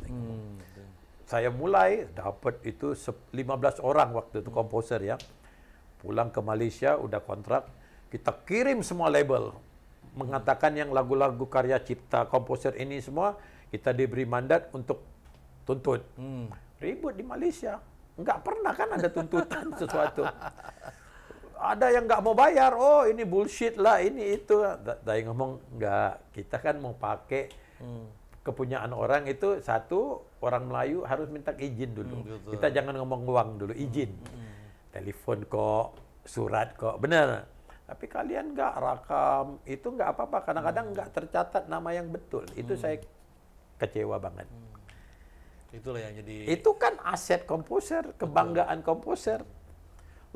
Saya mulai dapat itu 15 orang waktu itu komposer ya. Pulang ke Malaysia, udah kontrak, kita kirim semua label. Mengatakan yang lagu-lagu karya cipta komposer ini semua, kita diberi mandat untuk tuntut. Ribut di Malaysia. Nggak pernah kan ada tuntutan sesuatu. Ada yang nggak mau bayar, oh ini bullshit lah, ini itu. Saya ngomong, nggak, kita kan mau pakai kepunyaan orang itu, satu, orang Melayu harus minta izin dulu. Kita jangan ngomong uang dulu, izin. Telepon kok, surat kok, benar. Tapi kalian nggak rakam, itu nggak apa-apa. Kadang-kadang nggak tercatat nama yang betul. Itu saya kecewa banget. Itulah yang jadi... Itu kan aset komposer, kebanggaan komposer.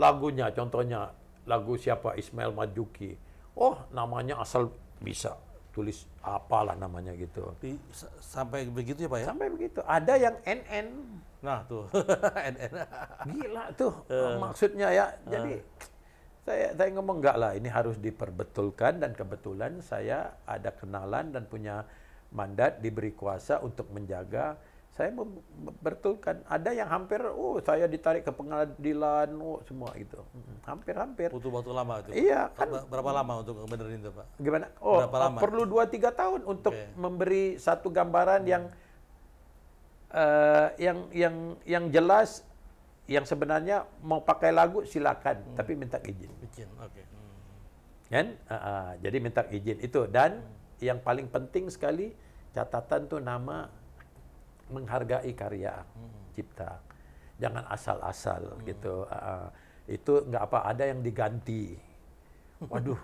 Lagunya, contohnya lagu siapa, Ismail Marzuki. Oh, namanya asal bisa tulis apalah namanya gitu. Sampai begitu ya Pak ya? Sampai begitu. Ada yang NN. Nah tuh, NN. Gila tuh maksudnya ya. Jadi saya ngomong enggak lah, ini harus diperbetulkan, dan kebetulan saya ada kenalan dan punya mandat, diberi kuasa untuk menjaga. Saya membetulkan. Ada yang hampir, saya ditarik ke pengadilan, semua gitu. Hampir-hampir. Butuh waktu lama itu? Iya. Kan, berapa lama untuk benerin itu Pak? Gimana? Berapa lama? Perlu 2-3 tahun untuk memberi satu gambaran yang jelas, yang sebenarnya mau pakai lagu silakan, tapi minta izin. Izin, oke. Kan? Jadi minta izin itu. Dan yang paling penting sekali catatan tuh nama menghargai karya cipta. Jangan asal-asal gitu. Itu nggak apa, ada yang diganti. Waduh,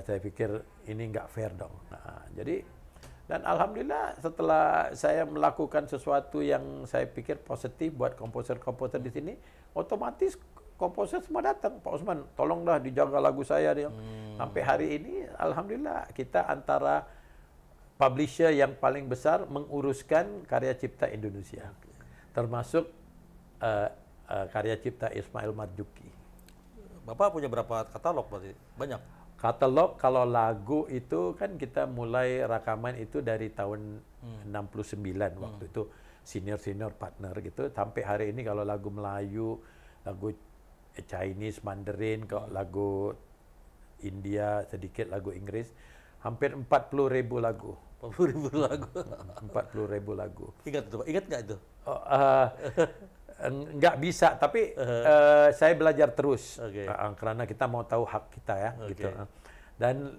saya pikir ini nggak fair dong. Jadi, dan alhamdulillah setelah saya melakukan sesuatu yang saya pikir positif buat komposer-komposer di sini, otomatis komposer semua datang. Pak Usman, tolonglah dijaga lagu saya. Sampai hari ini, alhamdulillah kita antara publisher yang paling besar menguruskan karya cipta Indonesia, termasuk karya cipta Ismail Marzuki. Bapak punya berapa katalog berarti? Banyak? Katalog kalau lagu itu kan kita mulai rekaman itu dari tahun 69 waktu itu senior partner gitu, sampai hari ini kalau lagu Melayu, lagu Chinese, Mandarin, kalau lagu India sedikit, lagu Inggris hampir 40.000 lagu. 40.000 lagu. 40.000 lagu. Ingat nggak itu? Nggak bisa, tapi saya belajar terus karena kita mau tahu hak kita ya, gitu. Dan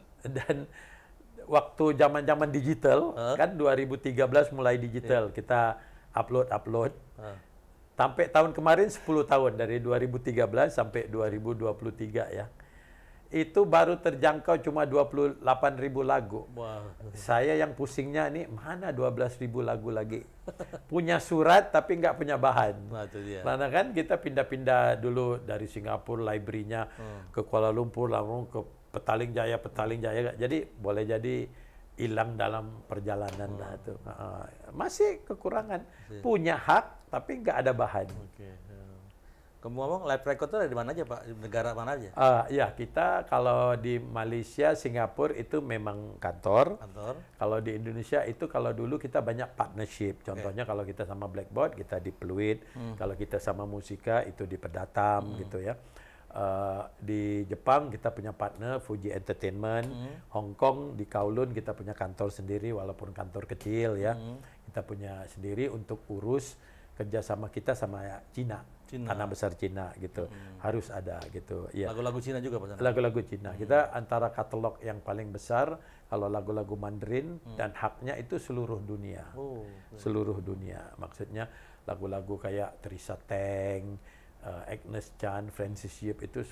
waktu zaman digital kan 2013 mulai digital, kita upload. Sampai tahun kemarin 10 tahun dari 2013 sampai 2023 ya. Itu baru terjangkau cuma 28.000 lagu. Wow. Saya yang pusingnya ini mana 12.000 lagu lagi. Punya surat tapi nggak punya bahan. Nah, itu dia. Karena kan kita pindah-pindah dulu dari Singapura library-nya ke Kuala Lumpur, lalu ke Petaling Jaya. Jadi boleh jadi hilang dalam perjalanan itu. Masih kekurangan. Punya hak tapi nggak ada bahan. Kamu ngomong live record itu dari mana aja Pak? Negara mana aja? Ya, kita kalau di Malaysia, Singapura itu memang kantor. Kalau di Indonesia itu kalau dulu kita banyak partnership. Contohnya kalau kita sama Blackboard, kita di Pluit. Kalau kita sama Musika, itu di Pedatam gitu ya. Di Jepang kita punya partner Fuji Entertainment. Hong Kong di Kowloon kita punya kantor sendiri, walaupun kantor kecil ya. Kita punya sendiri untuk urus kerjasama kita sama Cina. Tanah besar Cina gitu, harus ada gitu. Ya. Lagu-lagu Cina juga Pak? Lagu-lagu Cina. Kita antara katalog yang paling besar kalau lagu-lagu Mandarin dan haknya itu seluruh dunia. Seluruh dunia. Maksudnya lagu-lagu kayak Teresa Teng, Agnes Chan, Francis Yip itu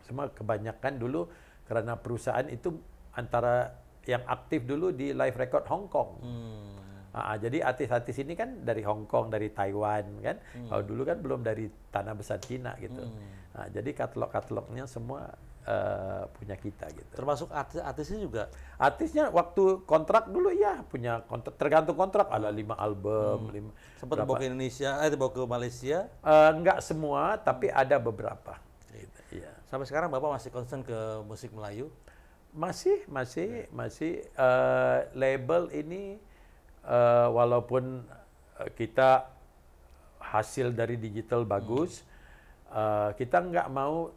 semua kebanyakan dulu karena perusahaan itu antara yang aktif dulu di live record Hong Kong. Jadi artis-artis ini kan dari Hong Kong, dari Taiwan kan. Kalau dulu kan belum dari tanah besar Cina gitu. Jadi katalog-katalognya semua punya kita gitu. Termasuk artisnya juga? Artisnya waktu kontrak dulu ya punya kontrak, tergantung kontrak ada 5 album. Sempat dibawa ke Indonesia, dibawa ke Malaysia? Enggak semua, tapi ada beberapa. Gitu, ya. Sampai sekarang Bapak masih concern ke musik Melayu? Masih. Label ini walaupun kita hasil dari digital bagus, kita nggak mau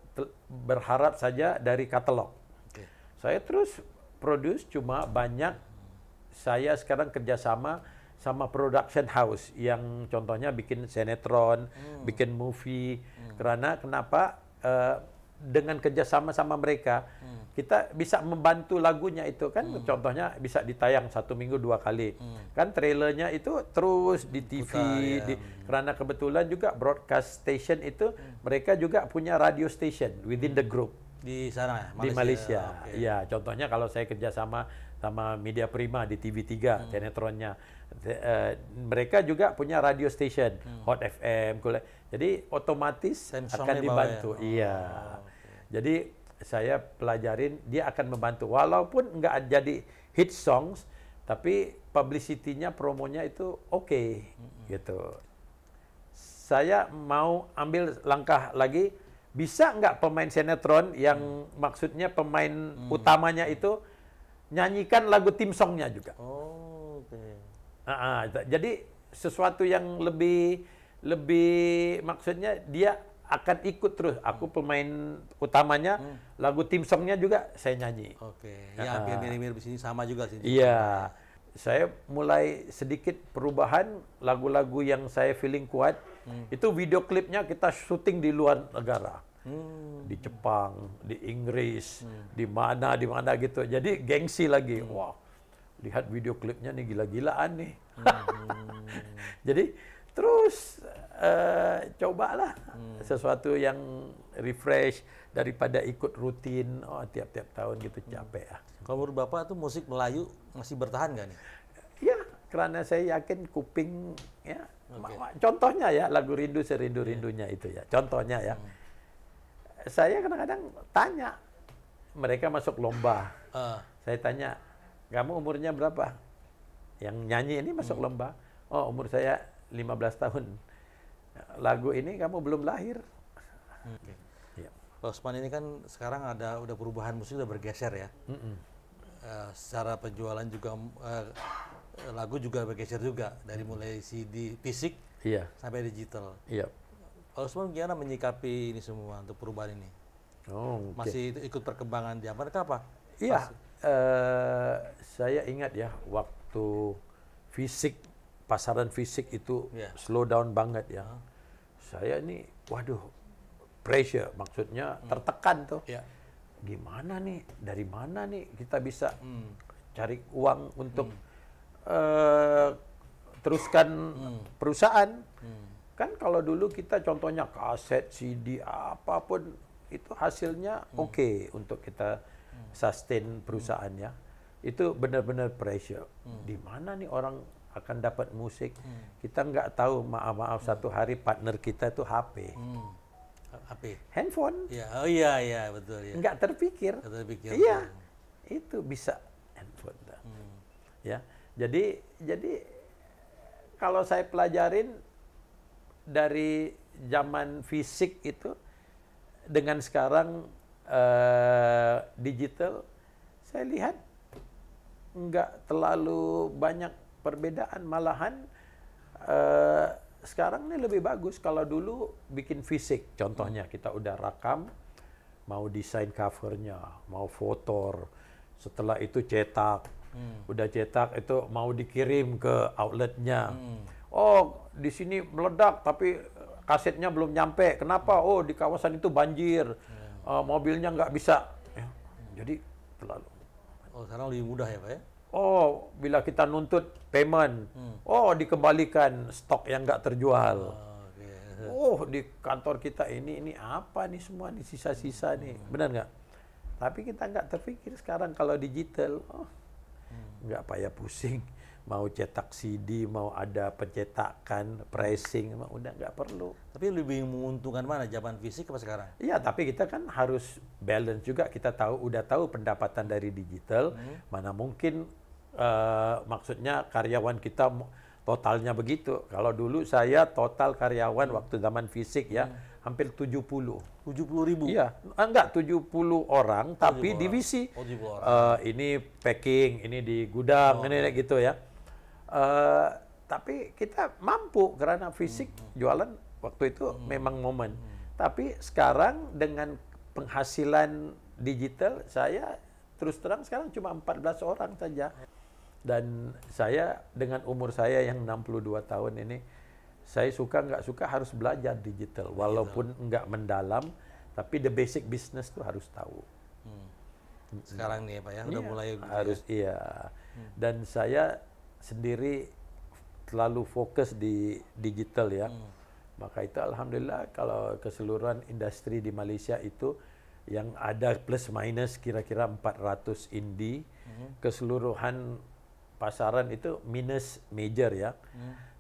berharap saja dari katalog. Saya terus produce, cuma banyak saya sekarang kerjasama sama production house yang contohnya bikin sinetron, bikin movie. Karena kenapa? Dengan kerjasama sama mereka, kita bisa membantu lagunya itu kan. Contohnya bisa ditayang 1 minggu 2 kali. Kan trailernya itu terus di TV. Karena kebetulan juga broadcast station itu mereka juga punya radio station within the group. Di sana, Malaysia. Di Malaysia. Ya, contohnya kalau saya kerjasama sama Media Prima di TV3, sinetronnya. Mereka juga punya radio station, Hot FM. Jadi otomatis akan dibantu. Iya. Jadi saya pelajarin, dia akan membantu. Walaupun nggak jadi hit songs, tapi publicity-nya, promonya itu oke, gitu. Saya mau ambil langkah lagi, bisa nggak pemain sinetron yang maksudnya pemain utamanya itu nyanyikan lagu tim songnya juga. Jadi sesuatu yang lebih maksudnya dia akan ikut terus. Aku pemain utamanya, lagu tim songnya juga saya nyanyi. Ya hampir mirip-mirip di sini sama juga sih. Iya. Saya mulai sedikit perubahan lagu-lagu yang saya feeling kuat. Itu video klipnya kita syuting di luar negara. Di Jepang, di Inggris, di mana gitu. Jadi gengsi lagi. Wah, lihat video klipnya nih gila-gilaan nih. Jadi terus cobalah sesuatu yang refresh daripada ikut rutin. Oh, tiap-tiap tahun gitu capek ya. Kalau menurut Bapak tuh musik Melayu masih bertahan nggak nih? Ya, karena saya yakin kuping ya. Contohnya ya lagu Rindu Serindu-Rindunya itu ya. Contohnya ya. Saya kadang-kadang tanya mereka masuk lomba. Saya tanya, "Kamu umurnya berapa?" Yang nyanyi ini masuk lomba. "Oh, umur saya 15 tahun." Lagu ini kamu belum lahir. Ya. Pak Usman ini kan sekarang udah perubahan musik udah bergeser ya. Secara penjualan juga lagu juga bergeser juga dari mulai CD fisik sampai digital. Iya. Pak Usman gimana menyikapi ini semua untuk perubahan ini? Oh, Masih ikut perkembangan di Amerika apa? Iya. Saya ingat ya waktu pasaran fisik itu slow down banget ya. Saya ini, waduh, pressure maksudnya tertekan tuh. Gimana nih, dari mana nih kita bisa cari uang untuk teruskan perusahaan. Kan kalau dulu kita contohnya kaset, CD, apapun itu hasilnya oke untuk kita sustain perusahaannya. Itu benar-benar pressure. Di mana nih orang akan dapat musik? Kita nggak tahu, maaf satu hari partner kita itu HP. HP? Handphone. Ya, oh iya betul ya. Nggak terpikir. Nggak terpikir. Iya, itu bisa handphone. Ya, jadi kalau saya pelajarin dari zaman fisik itu dengan sekarang digital, saya lihat nggak terlalu banyak perbedaan, malahan sekarang ini lebih bagus. Kalau dulu bikin fisik, contohnya kita udah rakam, mau desain covernya, mau fotor, setelah itu cetak, udah cetak itu mau dikirim ke outletnya. Oh, di sini meledak tapi kasetnya belum nyampe. Kenapa? Oh, di kawasan itu banjir, mobilnya nggak bisa. Jadi terlalu. Oh, sekarang lebih mudah ya Pak ya? Oh, bila kita nuntut payment, oh dikembalikan stok yang nggak terjual. Oh, di kantor kita ini apa nih semua nih sisa-sisa nih, benar nggak? Tapi kita nggak terpikir sekarang kalau digital, nggak payah pusing. Mau cetak CD, mau ada pencetakan, pricing, udah nggak perlu. Tapi lebih menguntungkan mana, zaman fisik apa sekarang? Iya, tapi kita kan harus balance juga. Kita udah tahu pendapatan dari digital, mana mungkin maksudnya karyawan kita totalnya begitu. Kalau dulu saya total karyawan waktu zaman fisik ya, hampir 70. 70.000? Iya, enggak 70 orang, tapi divisi. Oh, 70 orang. Ini packing, ini di gudang, ini gitu ya. Tapi kita mampu karena fisik jualan waktu itu memang momen. Tapi sekarang dengan penghasilan digital, saya terus terang sekarang cuma 14 orang saja. Dan saya dengan umur saya yang 62 tahun ini, saya suka nggak suka harus belajar digital. Walaupun nggak mendalam, tapi the basic business tuh harus tahu. Sekarang nih ya Pak ya, udah mulai harus iya. Dan saya sendiri terlalu fokus di digital ya. Maka itu alhamdulillah kalau keseluruhan industri di Malaysia itu yang ada plus minus kira-kira 400 indie, keseluruhan pasaran itu minus major ya.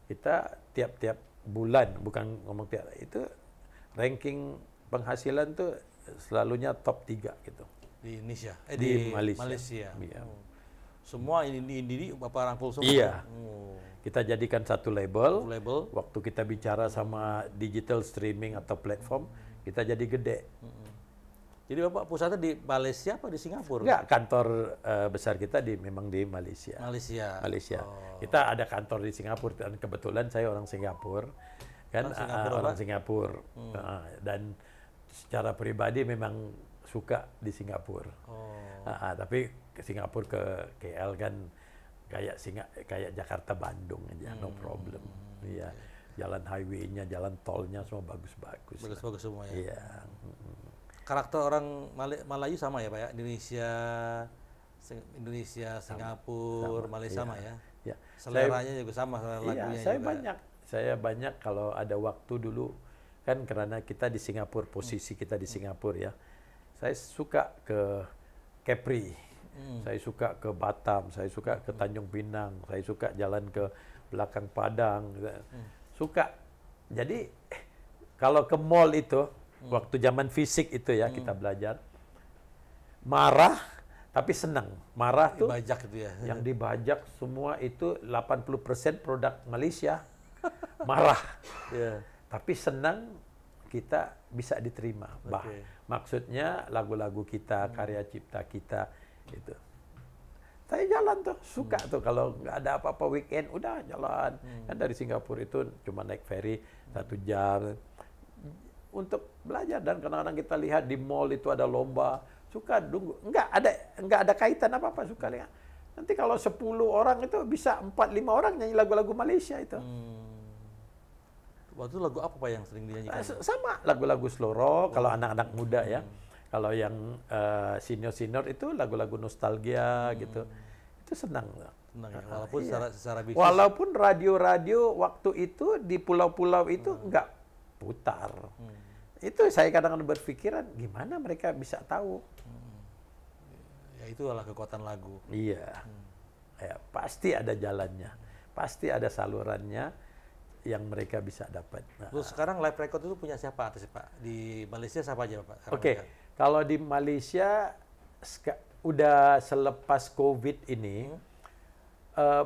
Kita tiap-tiap bulan, bukan ngomong tiap, itu ranking penghasilan tuh selalunya top 3 gitu. Di Indonesia? Di Malaysia. Iya. Semua ini Bapak rangkul semua? Iya. Kita jadikan satu label. Label. Waktu kita bicara sama digital streaming atau platform, kita jadi gede. Jadi Bapak pusatnya di Malaysia apa di Singapura? Enggak, kantor besar kita memang di Malaysia. Malaysia. Kita ada kantor di Singapura, dan kebetulan saya orang Singapura. Kan orang Singapura. Dan secara pribadi memang suka di Singapura. Tapi ke Singapura ke KL kan kayak Jakarta Bandung aja, no problem. Iya. Jalan highway-nya, jalan tolnya semua bagus-bagus. Bagus-bagus semua ya. Iya. Karakter orang Melayu sama ya Pak ya? Indonesia, Singapura, Malaysia sama ya? Ya. Seleranya juga sama, selera Iya, lagunya saya juga. banyak. Saya banyak kalau ada waktu dulu, kan karena kita di Singapura, posisi kita di Singapura ya. Saya suka ke Kepri, saya suka ke Batam, saya suka ke Tanjung Pinang, saya suka jalan ke belakang Padang, gitu. Suka. Jadi kalau ke mall itu, waktu zaman fisik itu ya kita belajar, marah tapi senang. Marah tuh Dibajak gitu ya. yang dibajak semua itu 80% produk Malaysia. Marah. Iya. Tapi senang kita bisa diterima. Maksudnya lagu-lagu kita, karya cipta kita itu. Saya jalan tuh, suka tuh kalau nggak ada apa-apa weekend, udah jalan. Kan dari Singapura itu cuma naik ferry 1 jam untuk belajar, dan kadang-kadang kita lihat di mall itu ada lomba, suka nunggu. Nggak ada kaitan apa-apa, suka lihat. Nanti kalau 10 orang itu bisa 4-5 orang nyanyi lagu-lagu Malaysia itu. Waktu itu lagu apa Pak yang sering dinyanyikan? Sama lagu-lagu slow rock kalau anak-anak muda ya. Kalau yang senior-senior itu lagu-lagu nostalgia gitu. Itu senang. Senang ya? Walaupun secara bisnis. Walaupun radio-radio waktu itu di pulau-pulau itu nggak putar. Itu saya kadang-kadang berpikiran gimana mereka bisa tahu. Ya itu adalah kekuatan lagu. Iya. Ya, pasti ada jalannya. Pasti ada salurannya yang mereka bisa dapat. Terus sekarang live record itu punya siapa artis Pak? Di Malaysia siapa aja Pak? Oke, kalau di Malaysia udah selepas COVID ini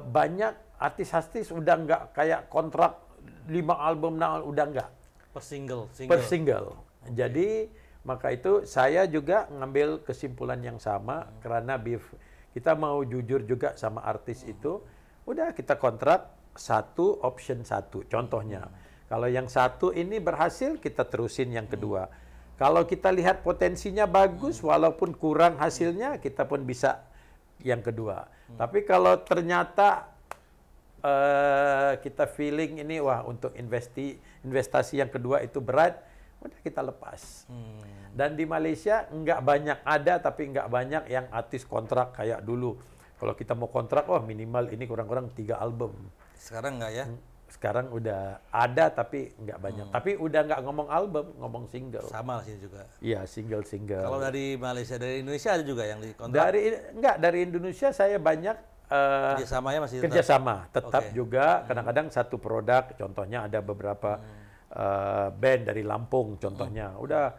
banyak artis-artis udah nggak kayak kontrak 5 album, udah nggak. Per single. Per single. Jadi maka itu saya juga ngambil kesimpulan yang sama karena kita mau jujur juga sama artis itu. Udah kita kontrak 1 option 1. Contohnya, kalau yang 1 ini berhasil kita terusin yang kedua. Kalau kita lihat potensinya bagus, walaupun kurang hasilnya, kita pun bisa yang kedua. Tapi kalau ternyata kita feeling ini wah untuk investasi yang kedua itu berat, udah kita lepas. Dan di Malaysia nggak banyak ada, tapi nggak banyak yang artis kontrak kayak dulu. Kalau kita mau kontrak, wah minimal ini kurang-kurang 3 album. Sekarang nggak ya? Sekarang udah ada tapi nggak banyak. Tapi udah nggak ngomong album, ngomong single. Sama sini juga. Iya, single-single. Kalau dari Malaysia, dari Indonesia ada juga yang dikontrak? Dari Indonesia saya banyak kerjasamanya masih tetap juga. Kadang-kadang satu produk, contohnya ada beberapa band dari Lampung contohnya. Udah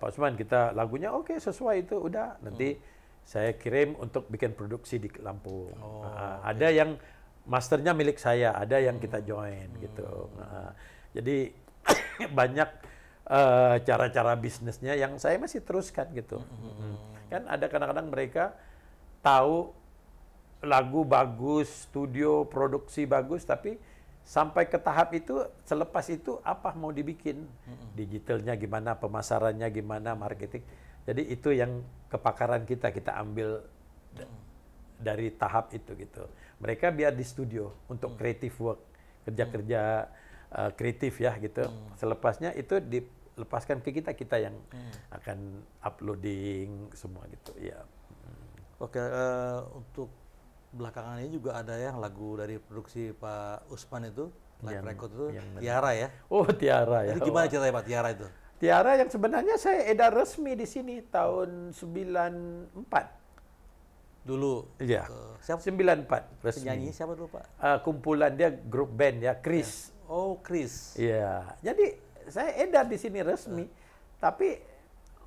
Pak Usman kita lagunya oke, sesuai itu udah. Nanti saya kirim untuk bikin produksi di Lampung. Ada yang masternya milik saya, ada yang kita join gitu. Jadi banyak cara-cara bisnisnya yang saya masih teruskan gitu. Kan ada kadang-kadang mereka tahu lagu bagus, studio produksi bagus, tapi sampai ke tahap itu, selepas itu apa mau dibikin, digitalnya gimana, pemasarannya gimana, marketing. Jadi itu yang kepakaran kita ambil dari tahap itu gitu. Mereka biar di studio untuk creative work, kerja-kerja kreatif ya gitu. Selepasnya itu dilepaskan ke kita yang akan uploading semua gitu ya. Oke, untuk belakangan ini juga ada yang lagu dari produksi Pak Usman itu, live record itu, Tiara ya? Oh, Tiara ya. Jadi gimana ceritanya Pak Tiara itu? Tiara yang sebenarnya saya edar resmi di sini tahun 94. Dulu? Iya, siapa? 94 resmi. Penyanyi siapa dulu Pak? Kumpulan dia grup band ya, Chris. Oh, Chris. Iya, jadi saya edar di sini resmi, tapi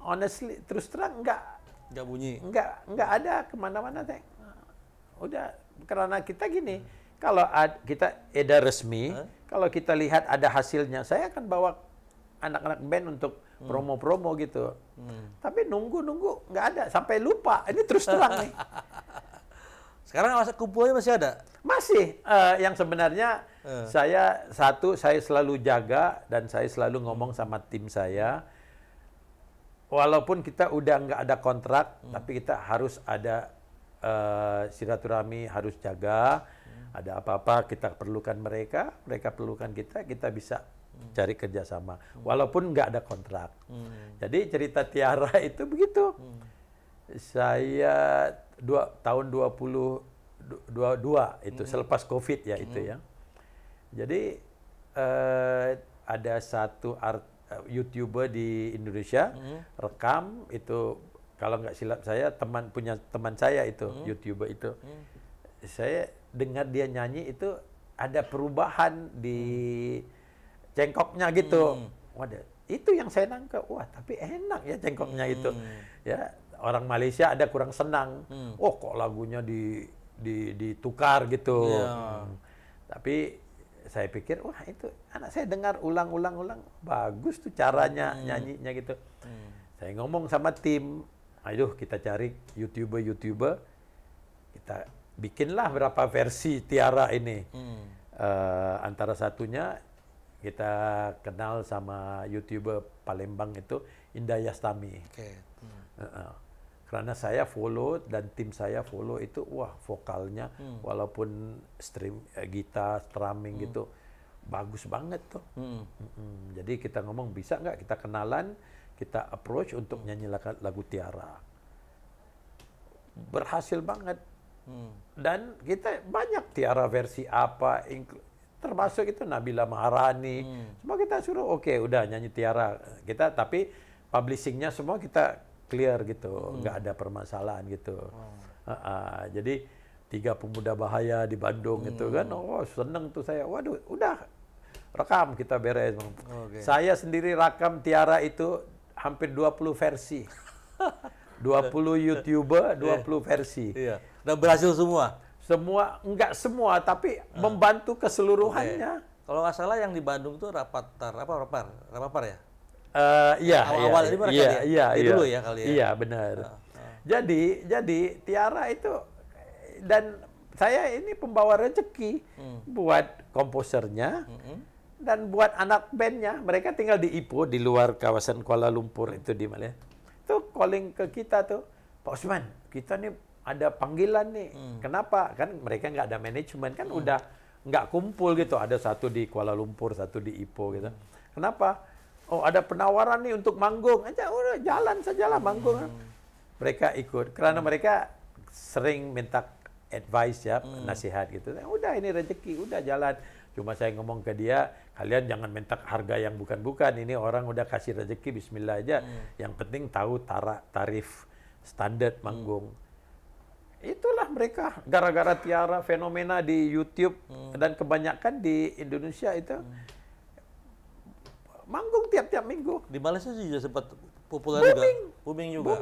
honestly terus terang nggak bunyi, nggak ada kemana-mana teh. Udah karena kita gini, kalau kita edar resmi, kalau kita lihat ada hasilnya, saya akan bawa anak-anak band untuk promo-promo gitu. Tapi nunggu nggak ada, sampai lupa. Ini terus terang nih. Sekarang masa kumpulnya masih ada? Masih. Yang sebenarnya saya selalu jaga dan saya selalu ngomong sama tim saya. Walaupun kita udah nggak ada kontrak, tapi kita harus ada silaturahmi, harus jaga. Ada apa-apa kita perlukan mereka, mereka perlukan kita bisa cari kerjasama. Walaupun nggak ada kontrak. Jadi cerita Tiara itu begitu. Saya tahun 2022 itu selepas COVID ya itu ya. Jadi ada satu YouTuber di Indonesia rekam itu, kalau nggak silap saya punya teman saya itu YouTuber itu. Saya dengar dia nyanyi itu ada perubahan di cengkoknya gitu. Waduh, itu yang saya nangkep. Wah, tapi enak ya cengkoknya itu. Ya, orang Malaysia ada kurang senang. Oh, kok lagunya ditukar gitu. Tapi saya pikir, wah itu anak saya dengar ulang-ulang, bagus tuh caranya nyanyinya gitu. Saya ngomong sama tim, ayo kita cari YouTuber, kita bikinlah berapa versi Tiara ini. Antara satunya kita kenal sama YouTuber Palembang itu Indah Yastami. Karena saya follow dan tim saya follow itu, wah vokalnya walaupun stream gitar, strumming gitu bagus banget tuh. Jadi kita ngomong bisa nggak kita kenalan, kita approach untuk nyanyi lagu Tiara. Berhasil banget. Dan kita banyak Tiara versi apa, termasuk itu Nabila Maharani. Semua kita suruh oke, udah nyanyi Tiara kita, tapi publishingnya semua kita clear gitu, nggak ada permasalahan gitu. Jadi 3 Pemuda Bahaya di Bandung itu kan, oh seneng tuh saya. Waduh, udah rekam kita beres. Saya sendiri rekam Tiara itu hampir 20 versi. 20 YouTuber, 20 versi. Iya. Dan berhasil semua? Semua, enggak semua, tapi membantu keseluruhannya. Kalau nggak salah yang di Bandung itu rapapar ya? Iya, awal ini mereka dulu ya kali ya. Iya, benar. Jadi Tiara itu, dan saya ini pembawa rezeki buat komposernya dan buat anak bandnya. Mereka tinggal di Ipoh, di luar kawasan Kuala Lumpur itu di Malaysia. Itu calling ke kita tuh, Pak Usman, kita nih ada panggilan nih. Kenapa? Kan mereka nggak ada manajemen, kan udah nggak kumpul gitu. Ada satu di Kuala Lumpur, satu di Ipoh gitu. Kenapa? Oh, ada penawaran nih untuk manggung. Aja udah jalan sajalah manggung. Mereka ikut karena mereka sering minta advice ya, nasihat gitu. Udah ini rezeki, udah jalan. Cuma saya ngomong ke dia, kalian jangan minta harga yang bukan-bukan. Ini orang udah kasih rezeki, bismillah aja. Yang penting tahu tarif standar manggung. Itulah mereka, gara-gara Tiara fenomena di YouTube dan kebanyakan di Indonesia itu manggung tiap-tiap minggu. Di Malaysia juga sempat populer juga. Booming juga.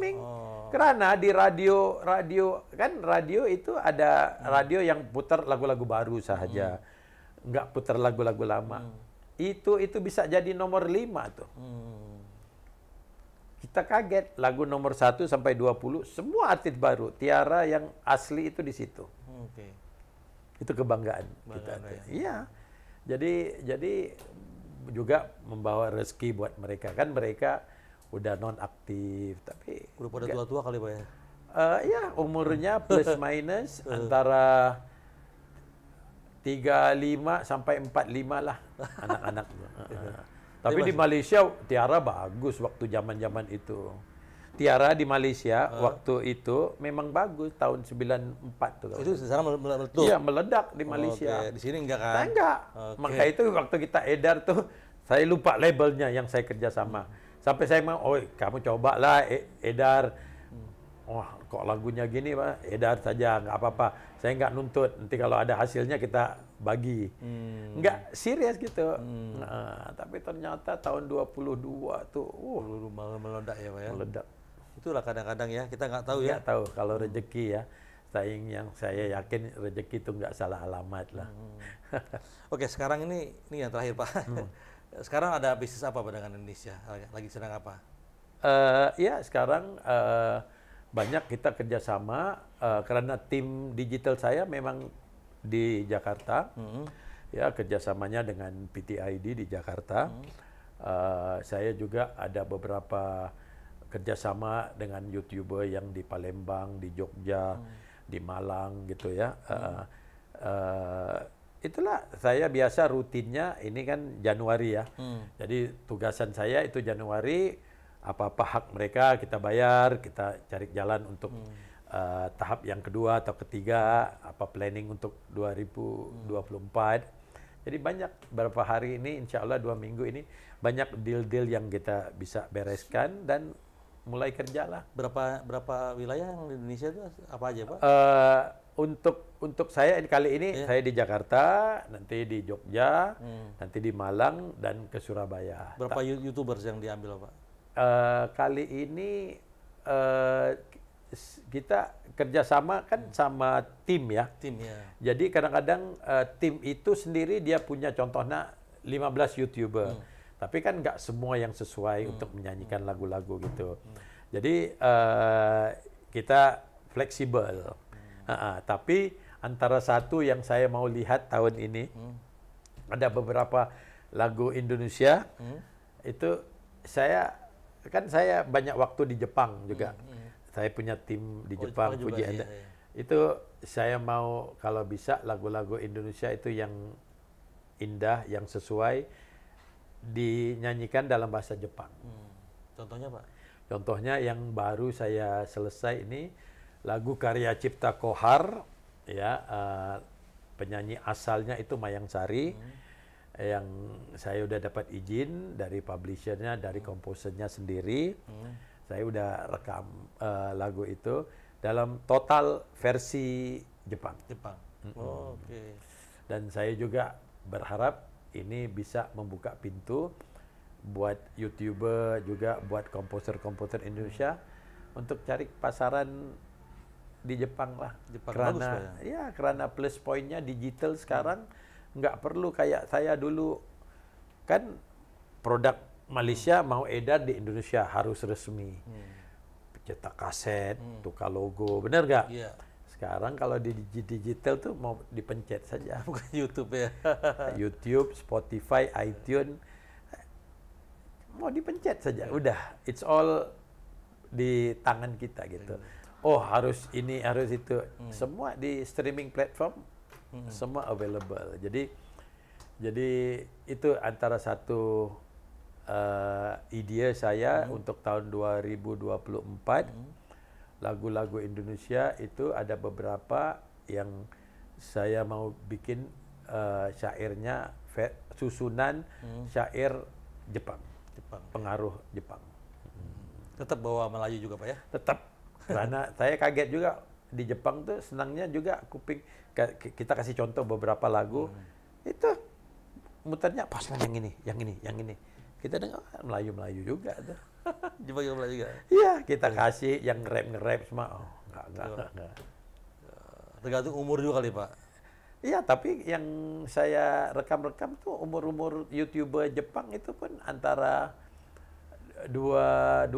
Karena di radio kan radio itu ada radio yang putar lagu-lagu baru saja, nggak putar lagu-lagu lama. Itu bisa jadi nomor 5 tuh. Kita kaget, lagu nomor 1 sampai 20 semua artis baru. Tiara yang asli itu di situ. Itu kebanggaan kita. Iya. Jadi juga membawa rezeki buat mereka, kan mereka udah non aktif tapi udah pada tua-tua kali Pak ya. Ya umurnya plus minus antara 35 sampai 45 lah anak-anak. Tapi di Malaysia Tiara bagus waktu zaman-zaman itu. Tiara di Malaysia waktu itu memang bagus tahun 94 tuh. Itu sekarang meledak. Iya, meledak di Malaysia. Di sini enggak kan? Enggak. Maka itu waktu kita edar tuh saya lupa labelnya yang saya kerja sama. Sampai saya mau, oh kamu cobalah edar. Wah, kok lagunya gini Pak, edar saja nggak apa-apa. Saya nggak nuntut. Nanti kalau ada hasilnya kita bagi. Nggak serius gitu. Nah, tapi ternyata tahun 22 tuh, meledak ya Pak ya. Meledak. Itulah kadang-kadang ya, kita nggak tahu ya. Nggak tahu kalau rezeki ya. Yang saya yakin rezeki itu nggak salah alamat lah. Oke, sekarang ini yang terakhir Pak. Sekarang ada bisnis apa Pak dengan Indonesia? Lagi sedang apa? Ya sekarang banyak kita kerjasama karena tim digital saya memang di Jakarta. Ya kerjasamanya dengan PTID di Jakarta. Saya juga ada beberapa kerjasama dengan YouTuber yang di Palembang, di Jogja, di Malang gitu ya. Itulah saya biasa rutinnya ini kan Januari ya. Jadi tugasan saya itu Januari, apa-apa hak mereka kita bayar, kita cari jalan untuk tahap yang kedua atau ketiga, apa planning untuk 2024. Jadi banyak beberapa hari ini, insya Allah 2 minggu ini banyak deal-deal yang kita bisa bereskan dan mulai kerja lah. Berapa wilayah yang di Indonesia itu apa aja, Pak? Untuk saya kali ini saya di Jakarta, nanti di Jogja, nanti di Malang dan ke Surabaya. Berapa YouTubers yang diambil, Pak? Kali ini kita kerjasama kan sama tim ya. Tim ya. Jadi kadang-kadang tim itu sendiri dia punya contohnya 15 YouTuber. Tapi kan nggak semua yang sesuai untuk menyanyikan lagu-lagu gitu. Jadi kita fleksibel. Tapi antara satu yang saya mau lihat tahun ini, ada beberapa lagu Indonesia, itu saya banyak waktu di Jepang juga. Saya punya tim di Jepang, Jepang Puji juga, Anda. iya. Itu saya mau kalau bisa lagu-lagu Indonesia itu yang indah, yang sesuai, dinyanyikan dalam bahasa Jepang. Contohnya, Pak? Contohnya yang baru saya selesai ini, lagu karya Cipta Kohar, ya, penyanyi asalnya itu Mayang Sari, yang saya udah dapat izin dari publishernya, dari komposernya sendiri. Saya udah rekam lagu itu dalam total versi Jepang. Oke. Dan saya juga berharap ini bisa membuka pintu buat YouTuber, juga buat komposer-komposer Indonesia untuk cari pasaran di Jepang lah. Bagus, Pak, ya karena plus poinnya digital sekarang nggak perlu kayak saya dulu kan produk Malaysia mau edar di Indonesia harus resmi, cetak kaset, tukar logo, bener nggak? Iya. Sekarang kalau di digital tuh mau dipencet saja. Bukan YouTube ya. YouTube, Spotify, iTunes, mau dipencet saja. Udah, it's all di tangan kita gitu. Oh harus ini, harus itu. Semua di streaming platform, semua available. Jadi itu antara satu ide saya untuk tahun 2024. Lagu-lagu Indonesia itu ada beberapa yang saya mau bikin syairnya susunan syair Jepang. Pengaruh Jepang. Tetap bawa Melayu juga, Pak ya? Tetap. Karena saya kaget juga di Jepang tuh senangnya juga kuping. Kita kasih contoh beberapa lagu itu muternya pas yang ini, yang ini, yang ini. Kita dengar Melayu-Melayu juga tuh. Jepang juga Melayu juga? Iya, kita kasih yang nge-rap semua. Oh, enggak. Tergantung umur juga kali, Pak? Iya, tapi yang saya rekam-rekam tuh umur-umur YouTuber Jepang itu pun antara 20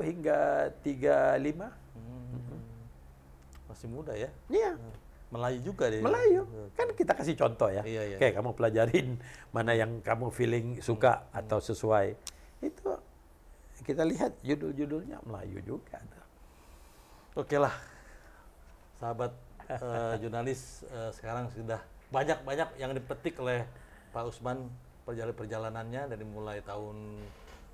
hingga 35. Masih muda ya? Iya. Melayu juga dia. Melayu. Kan kita kasih contoh ya. Iya. Oke, kamu pelajarin mana yang kamu feeling suka atau sesuai. Itu kita lihat judul-judulnya Melayu juga. Oke lah. Sahabat jurnalis sekarang sudah banyak yang dipetik oleh Pak Usman perjalanannya dari mulai tahun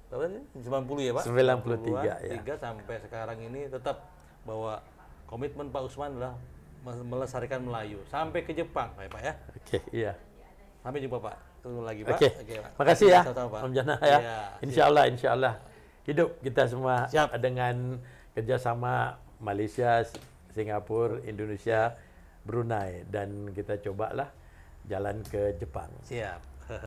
90 ya, Pak? 93 ya. Sampai sekarang ini tetap bahwa komitmen Pak Usman adalah melestarikan Melayu sampai ke Jepang, Pak ya. Oke, iya. Sampai jumpa, Pak. Tunggu lagi, Pak. Oke. Pak. Makasih ya, Sama-sama, Pak. Om Jana ya. Iya, Insya Allah hidup kita semua Siap. dengan kerjasama Malaysia, Singapura, Indonesia, Brunei, dan kita cobalah jalan ke Jepang. Siap.